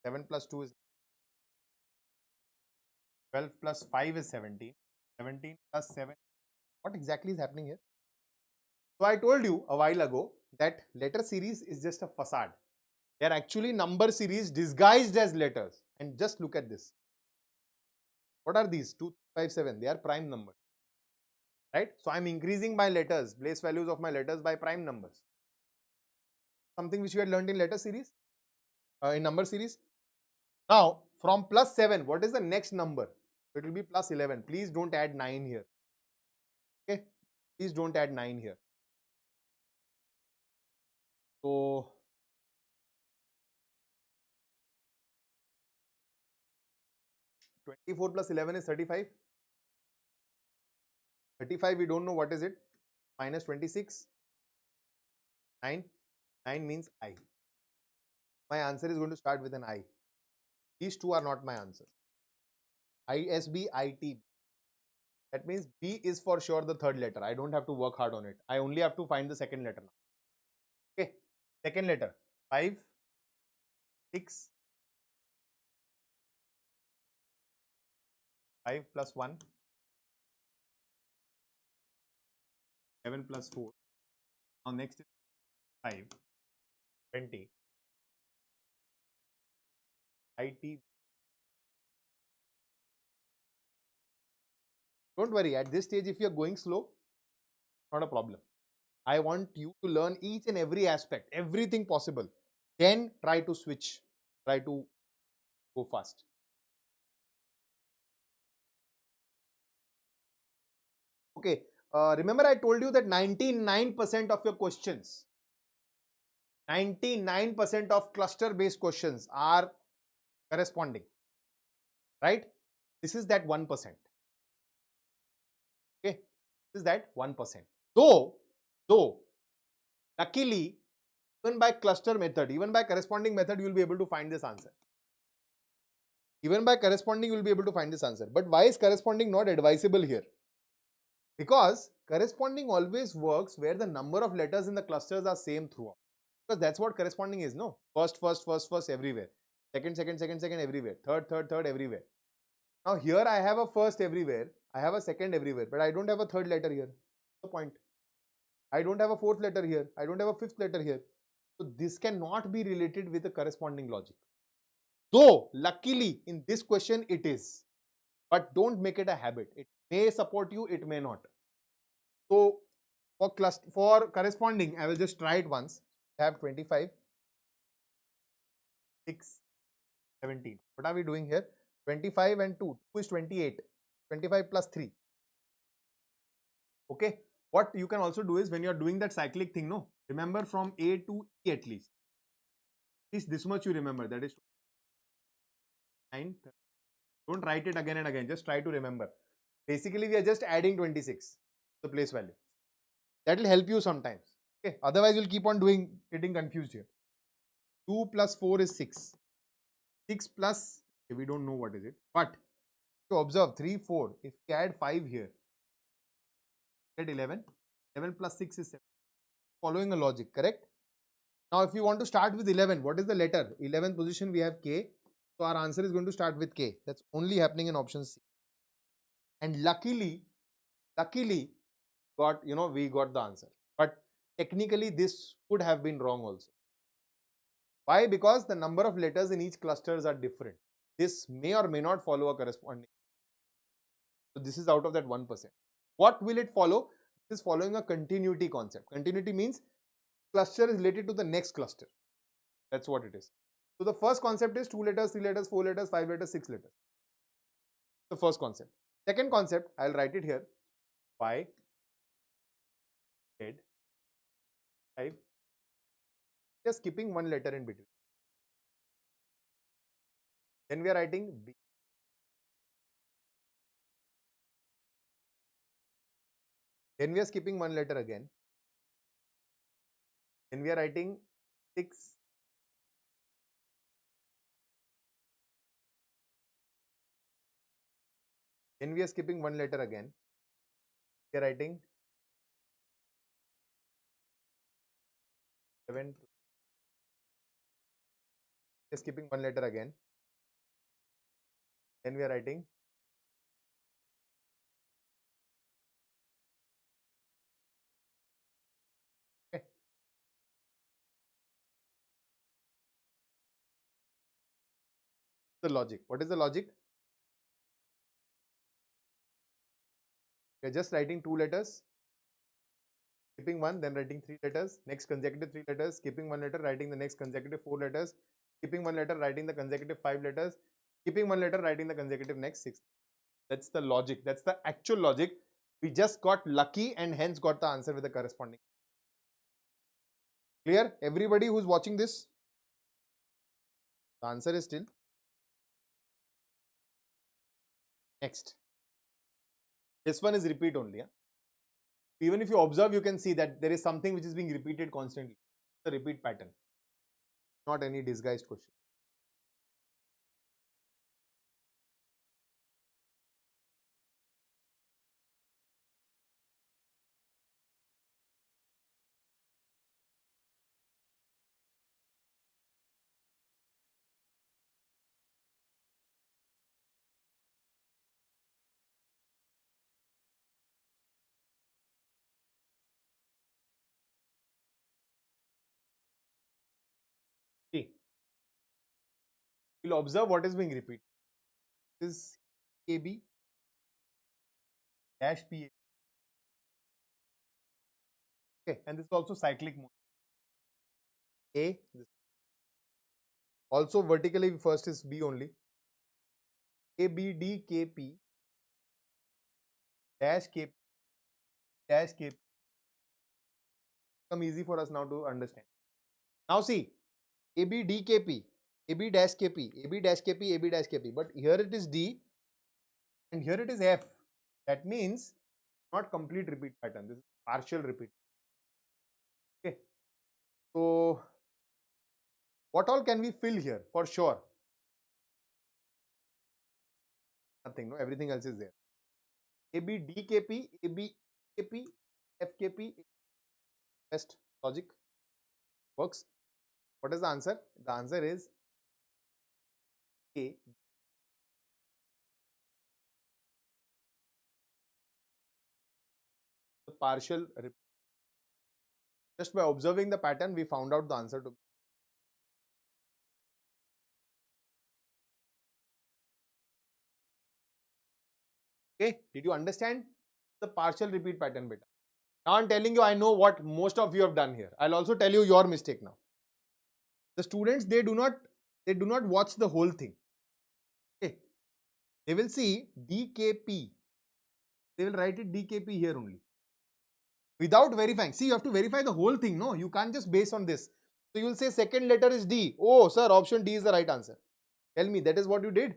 7 plus 2 is 12 plus 5 is 17, 17 plus 7. What exactly is happening here? So I told you a while ago that letter series is just a facade. They are actually number series disguised as letters. And just look at this. What are these? 2, 5, 7. They are prime numbers. Right? So I'm increasing my letters, place values of my letters by prime numbers. Something which you had learned in letter series, in number series. Now, from plus 7, what is the next number? It will be plus 11. Please don't add 9 here. Okay? Please don't add 9 here. So, (24 plus 11 is 35. 35, we don't know what is it. Minus 26. 9. 9 means I. My answer is going to start with an I. These two are not my answers. ISB, IT. That means B is for sure the third letter. I don't have to work hard on it. I only have to find the second letter now. Okay. Second letter. 5, 6, 5 plus 1, 7 plus 4. Now next is 5, 20. IT. Don't worry, at this stage, if you're going slow, not a problem. I want you to learn each and every aspect, everything possible. Then try to switch, try to go fast. Okay, remember I told you that 99% of your questions, 99% of cluster-based questions are corresponding, right? This is that 1%. Okay, this is that 1%. Though, luckily, even by cluster method, even by corresponding method, you will be able to find this answer. Even by corresponding, you will be able to find this answer. But why is corresponding not advisable here? Because corresponding always works where the number of letters in the clusters are same throughout. Because that's what corresponding is, no? First everywhere. Second everywhere. Third everywhere. Now here I have a first everywhere. I have a second everywhere. But I don't have a third letter here. What's the point? I don't have a fourth letter here. I don't have a fifth letter here. So this cannot be related with a corresponding logic. Though, luckily, in this question it is. But don't make it a habit. It may support you, it may not. So, for corresponding, I will just try it once. I have 25, 6, 17. What are we doing here? 25 and 2. 2 is 28. 25 plus 3. Okay. What you can also do is when you are doing that cyclic thing, no? Remember from A to E at least. At least this much you remember. That is 9. Don't write it again and again. Just try to remember. Basically, we are just adding 26, the place value. That will help you sometimes. Okay. Otherwise, you'll keep on getting confused here. 2 plus 4 is 6. 6 plus, okay, we don't know what is it. But to observe 3, 4. If we add 5 here, get 11. 11 plus 6 is 7. Following a logic, correct? Now, if you want to start with 11, what is the letter? 11th position, we have K. So, our answer is going to start with K. That's only happening in option C. And luckily, we got the answer. But technically, this could have been wrong also. Why? Because the number of letters in each clusters are different. This may or may not follow a corresponding. So, this is out of that 1%. What will it follow? This is following a continuity concept. Continuity means cluster is related to the next cluster. That's what it is. So, the first concept is 2 letters, 3 letters, 4 letters, 5 letters, 6 letters. The first concept. Second concept, I'll write it here. Y, Z, 5. Just skipping one letter in between. Then we are writing B. Then we are skipping one letter again. Then we are writing 6. Then we are skipping one letter again. We are writing 7. We are skipping one letter again. Then we are writing okay. The logic. What is the logic? We are just writing 2 letters, skipping one, then writing 3 letters, next consecutive 3 letters, skipping one letter, writing the next consecutive 4 letters, skipping one letter, writing the consecutive 5 letters, skipping one letter, writing the consecutive next 6. That's the logic. That's the actual logic. We just got lucky and hence got the answer with the corresponding. Clear? Everybody who's watching this? The answer is still next. This one is repeat only. Yeah? Even if you observe, you can see that there is something which is being repeated constantly. The repeat pattern. Not any disguised question. See, you'll observe what is being repeated. This is KB dash PA. Okay, and this is also cyclic mode. A. This. Also vertically first is B only. ABDKP dash KP dash KP. Become easy for us now to understand. Now see, ABDKP, AB dash KP, AB dash KP, AB dash KP. But here it is D and here it is F. That means not complete repeat pattern. This is partial repeat. Okay. So what all can we fill here? For sure. Nothing. No, everything else is there. ABDKP, ABKP, FKP. Best logic works. What is the answer? The answer is A. The partial repeat. Just by observing the pattern, we found out the answer to. Okay, did you understand the partial repeat pattern beta? Now I'm telling you, I know what most of you have done here. I'll also tell you your mistake now. The students, they do not watch the whole thing. Okay, they will see DKP. They will write it DKP here only. without verifying. See, you have to verify the whole thing. No, you can't just base on this. So you will say second letter is D. Oh, sir, option D is the right answer. Tell me, that is what you did.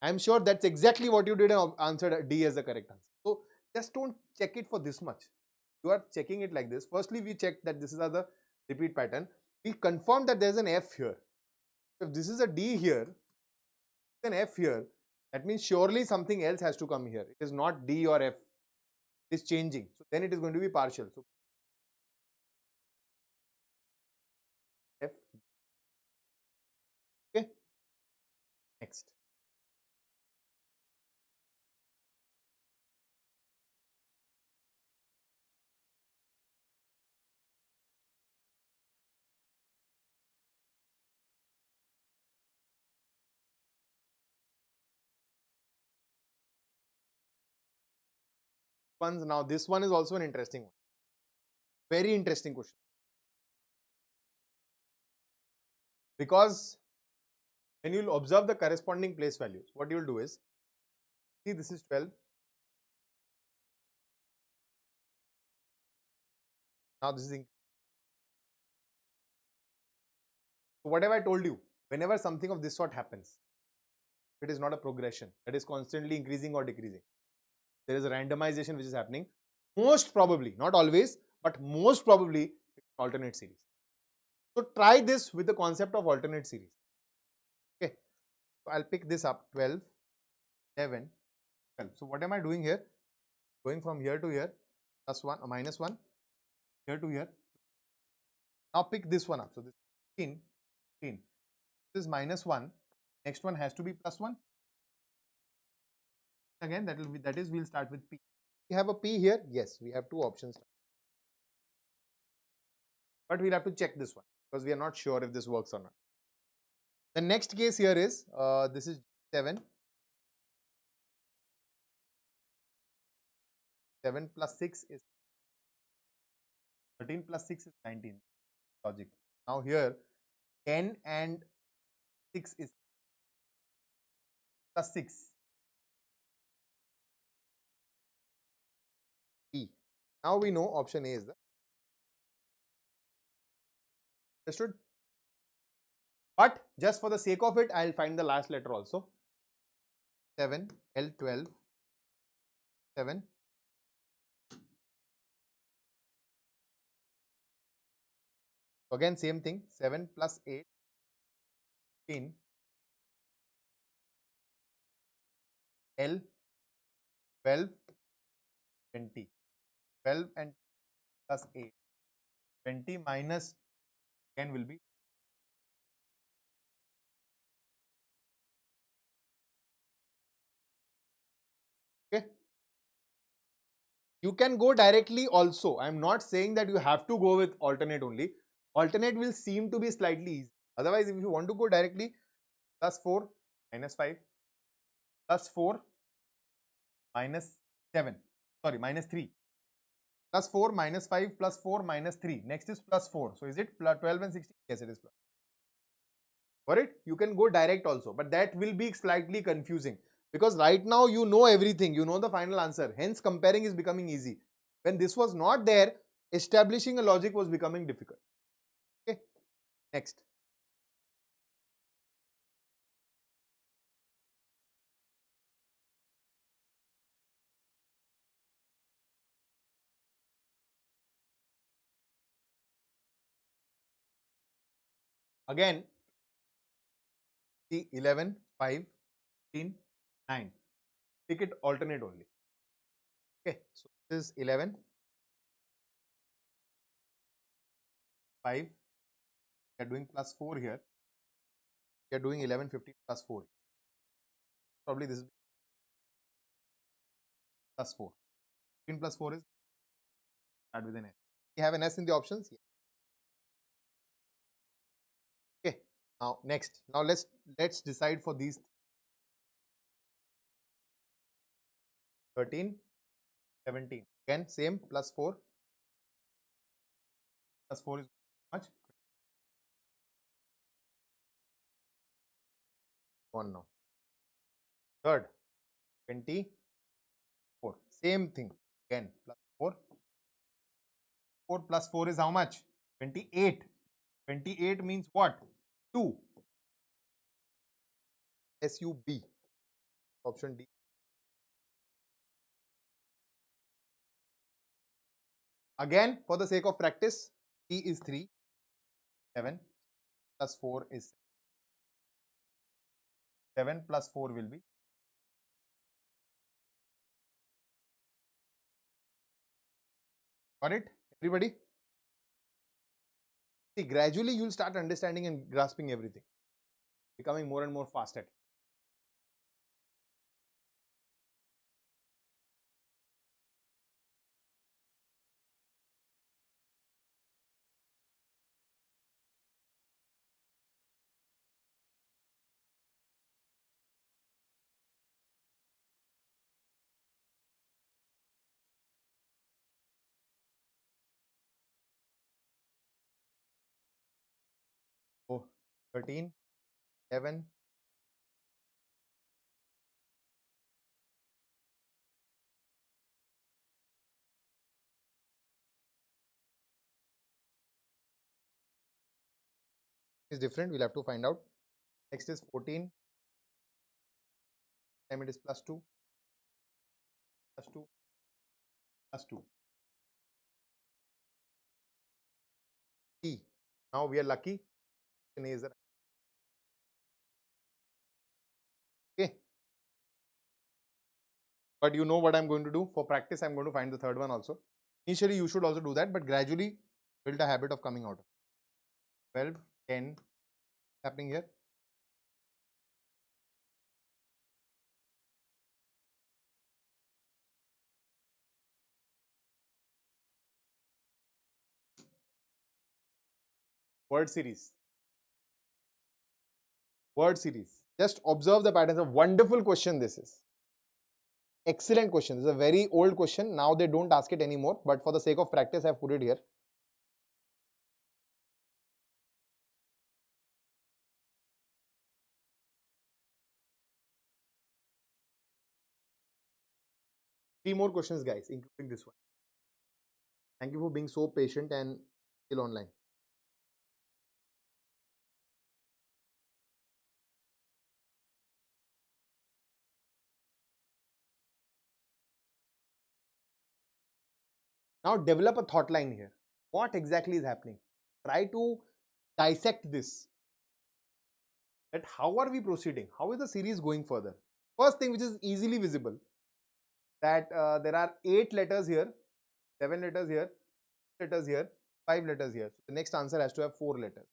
I'm sure that's exactly what you did and answered D as the correct answer. So just don't check it for this much. You are checking it like this. Firstly, we check that this is the repeat pattern. We confirm that there's an F here. If this is a D here, an F here, that means surely something else has to come here. It is not D or F. It is changing. So then it is going to be partial. So F. Okay. Next. Now this one is also an interesting one. Very interesting question. Because when you will observe the corresponding place values, what you will do is, see, this is 12. Now this is so whatever I told you, whenever something of this sort happens, it is not a progression that is constantly increasing or decreasing. There is a randomization which is happening. Most probably, not always, but most probably, it's alternate series. So try this with the concept of alternate series. Okay, so I'll pick this up 12, 11, 12. So what am I doing here? Going from here to here, plus 1 or minus 1, here to here. Now pick this one up. So this is 15, 15. This is minus 1. Next one has to be plus 1. Again, that is we'll start with P. We have a P here. Yes, we have two options. But we'll have to check this one because we are not sure if this works or not. The next case here is this is 7. 7 plus 6 is 13 plus 6 is 19. Logic. Now here 10 and 6 is plus 6. P. Now we know option A is the understood. But just for the sake of it, I'll find the last letter also. 7, L12, 7. Again, same thing. 7 plus 8, 15. L, 12, 20. 12 and plus 8. 20 minus 10 will be. Okay. You can go directly also. I am not saying that you have to go with alternate only. Alternate will seem to be slightly easy. Otherwise, if you want to go directly, plus 4 minus 5 plus 4 minus 7. Sorry, minus 3. Plus 4 minus 5 plus 4 minus 3. Next is plus 4. So is it plus 12 and 16? Yes, it is plus. For it, you can go direct also. But that will be slightly confusing. Because right now you know everything. You know the final answer. Hence, comparing is becoming easy. When this was not there, establishing a logic was becoming difficult. Okay. Next. Again, see 11, 5, 15, 9. Pick it alternate only. Okay. So this is 11, 5. We are doing plus 4 here. We are doing 11, 15 plus 4. Probably this is plus 4. 15 plus 4 is start with an S. We have an S in the options. Yeah. Okay. Now next. Now let's decide for these 13, 17. Again same plus 4. Plus 4 is how much? 1 now. Third 24. Same thing. Again plus 4. 4 plus 4 is how much? 28. 28 means what? 2. SUB. Option D. Again, for the sake of practice, T is 3. 7 plus 4 is 7 plus 4 will be. Got it? Everybody? See, gradually you'll start understanding and grasping everything. Becoming more and more fast at it. So 13, 11, is different. We'll have to find out. Next is 14. Time it is plus 2, plus 2, plus 2. T. Now we are lucky. Is the okay. But you know what I'm going to do? For practice, I'm going to find the third one also. Initially, you should also do that, but gradually build a habit of coming out. 12, 10, happening here. Word series. Word series. Just observe the patterns. A wonderful question this is. Excellent question. This is a very old question. Now they don't ask it anymore, but for the sake of practice, I've put it here. Three more questions, guys, including this one. Thank you for being so patient and still online. Now develop a thought line here. What exactly is happening? Try to dissect this. That how are we proceeding? How is the series going further? First thing which is easily visible, that there are 8 letters here, 7 letters here, 6 letters here, 5 letters here. So the next answer has to have 4 letters.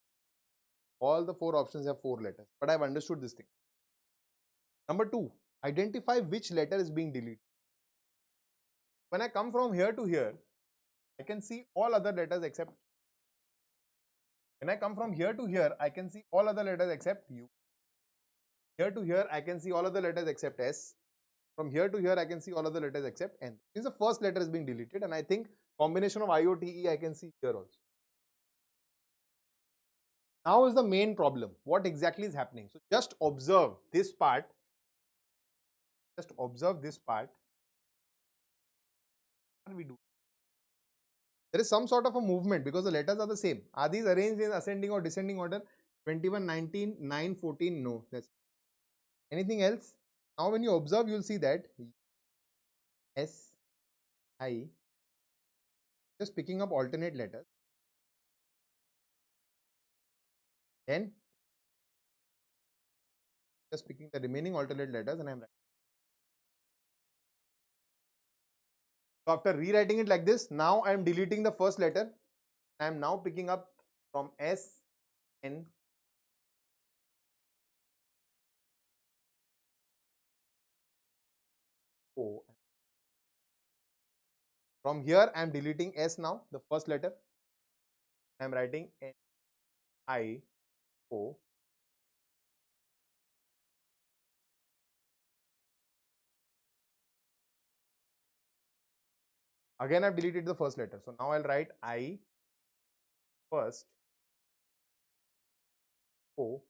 All the 4 options have 4 letters. But I've understood this thing. Number 2, identify which letter is being deleted. When I come from here to here, I can see all other letters except. When I come from here to here, I can see all other letters except U. Here to here, I can see all other letters except S. From here to here, I can see all other letters except N. This is the first letter is being deleted, and I think combination of IOTE I can see here also. Now is the main problem. What exactly is happening? So just observe this part. Just observe this part. What do we do? There is some sort of a movement because the letters are the same. Are these arranged in ascending or descending order? 21, 19, 9, 14. No. That's anything else? Now when you observe, you will see that S, I, just picking up alternate letters. Then just picking the remaining alternate letters and I'm writing. So after rewriting it like this, now I am deleting the first letter. I am now picking up from S, N, O. From here, I am deleting S now, the first letter. I am writing N, I, O. Again, I have deleted the first letter. So now I'll write I first, O,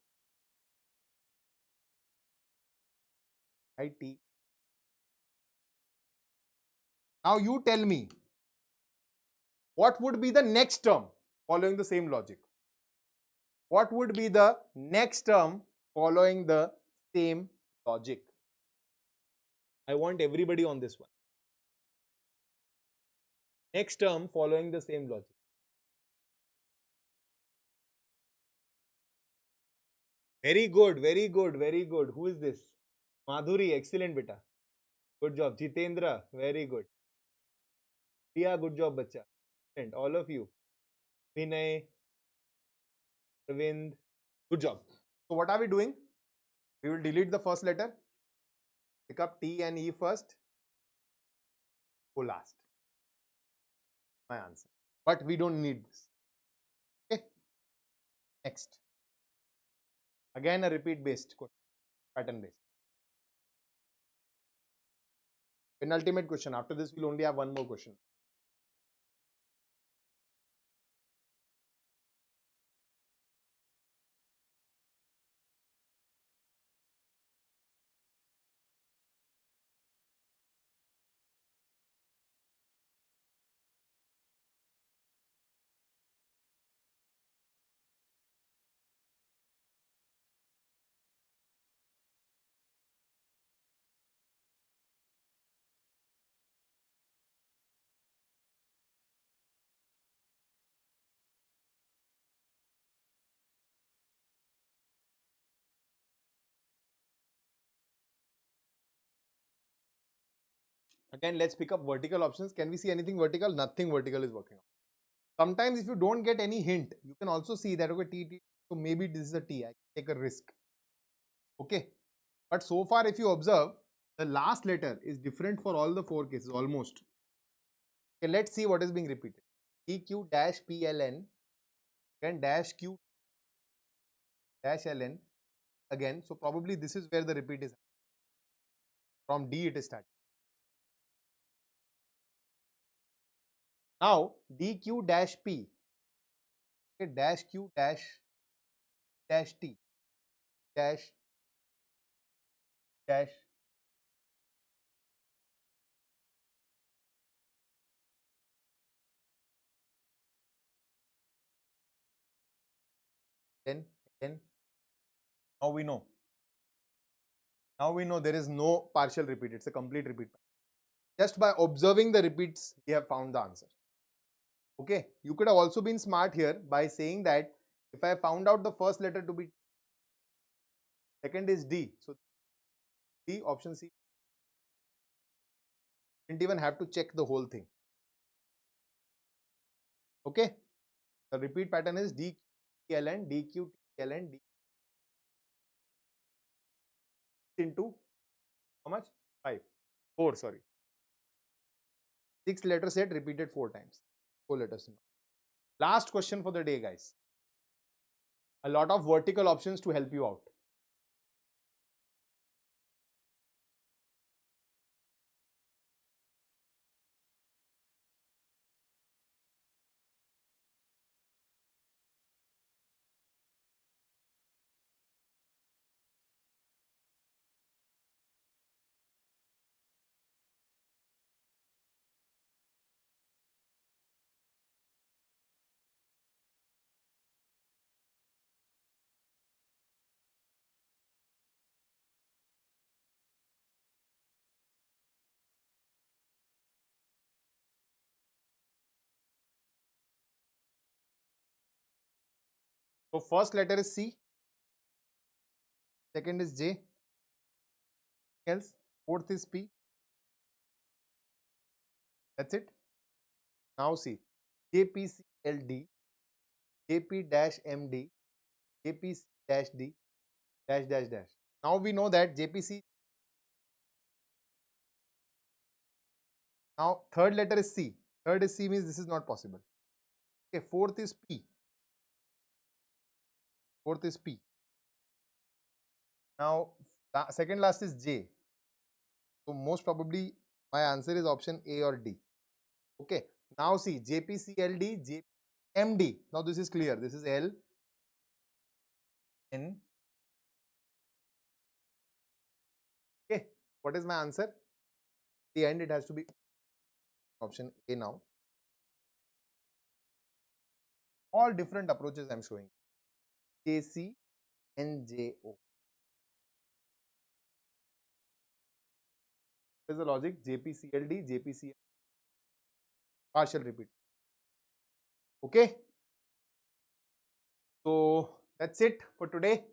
I, T. Now you tell me, What would be the next term following the same logic? What would be the next term following the same logic? I want everybody on this one. Next term following the same logic. Very good, very good, very good. Who is this? Madhuri, excellent beta. Good job. Jitendra, very good. Priya, good job, bacha. And all of you. Vinay, Ravind, good job. So what are we doing? We will delete the first letter. Pick up T and E first. Go last. My answer. But we don't need this. Okay. Next. Again a repeat based question. Pattern based. Penultimate question. After this, we'll only have one more question. Again, let's pick up vertical options. Can we see anything vertical? Nothing vertical is working. Sometimes if you don't get any hint, you can also see that, okay, T, so maybe this is a T. I can take a risk. Okay. But so far, if you observe, the last letter is different for all the four cases, almost. Okay, let's see what is being repeated. PQ dash PLN, then dash Q dash LN again. So probably this is where the repeat is. From D it is starting. Now DQ dash P, okay, dash Q dash T dash dash then now we know. Now we know there is no partial repeat. It's a complete repeat. Just by observing the repeats, we have found the answer. Okay. You could have also been smart here by saying that if I found out the first letter to be, second is D. So D, option C. Didn't even have to check the whole thing. Okay. The repeat pattern is D, LN, DQ, LN, D into how much? 5. 4, sorry. 6 letter set repeated 4 times. 4 letters. Last question for the day, guys. A lot of vertical options to help you out. So first letter is C, second is J, else, fourth is P. That's it. Now see, JPCLD, JP-MD, JPC-D, dash dash dash. Now we know that JPC. Now third letter is C. Third is C means this is not possible. Okay, fourth is P. Fourth is P. Now second last is J. So most probably my answer is option A or D. Okay. Now see, JPCLD, JMD. Now this is clear. This is L, N. Okay. What is my answer? The end it has to be option A now. All different approaches I'm showing. JCNJO. What is the logic? JPCLD, JPCL, partial repeat. Okay. So that's it for today.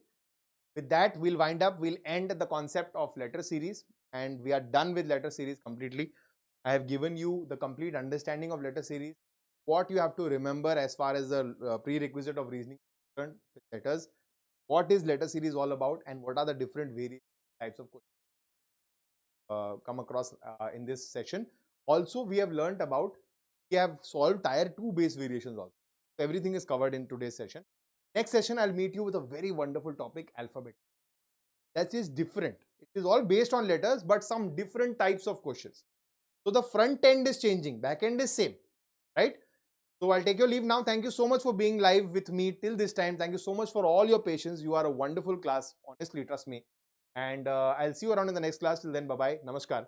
With that, we'll wind up. We'll end the concept of letter series, and we are done with letter series completely. I have given you the complete understanding of letter series, what you have to remember as far as the prerequisite of reasoning concerned with letters, what is letter series all about, and what are the different various types of questions come across in this session. Also, we have learned about, we have solved tier 2 base variations also. So everything is covered in today's session. Next session, I'll meet you with a very wonderful topic, alphabet. That is different. It is all based on letters, but some different types of questions. So the front end is changing, back end is same, right? So I'll take your leave now. Thank you so much for being live with me till this time. Thank you so much for all your patience. You are a wonderful class. Honestly, trust me. And I'll see you around in the next class. Till then, bye-bye. Namaskar.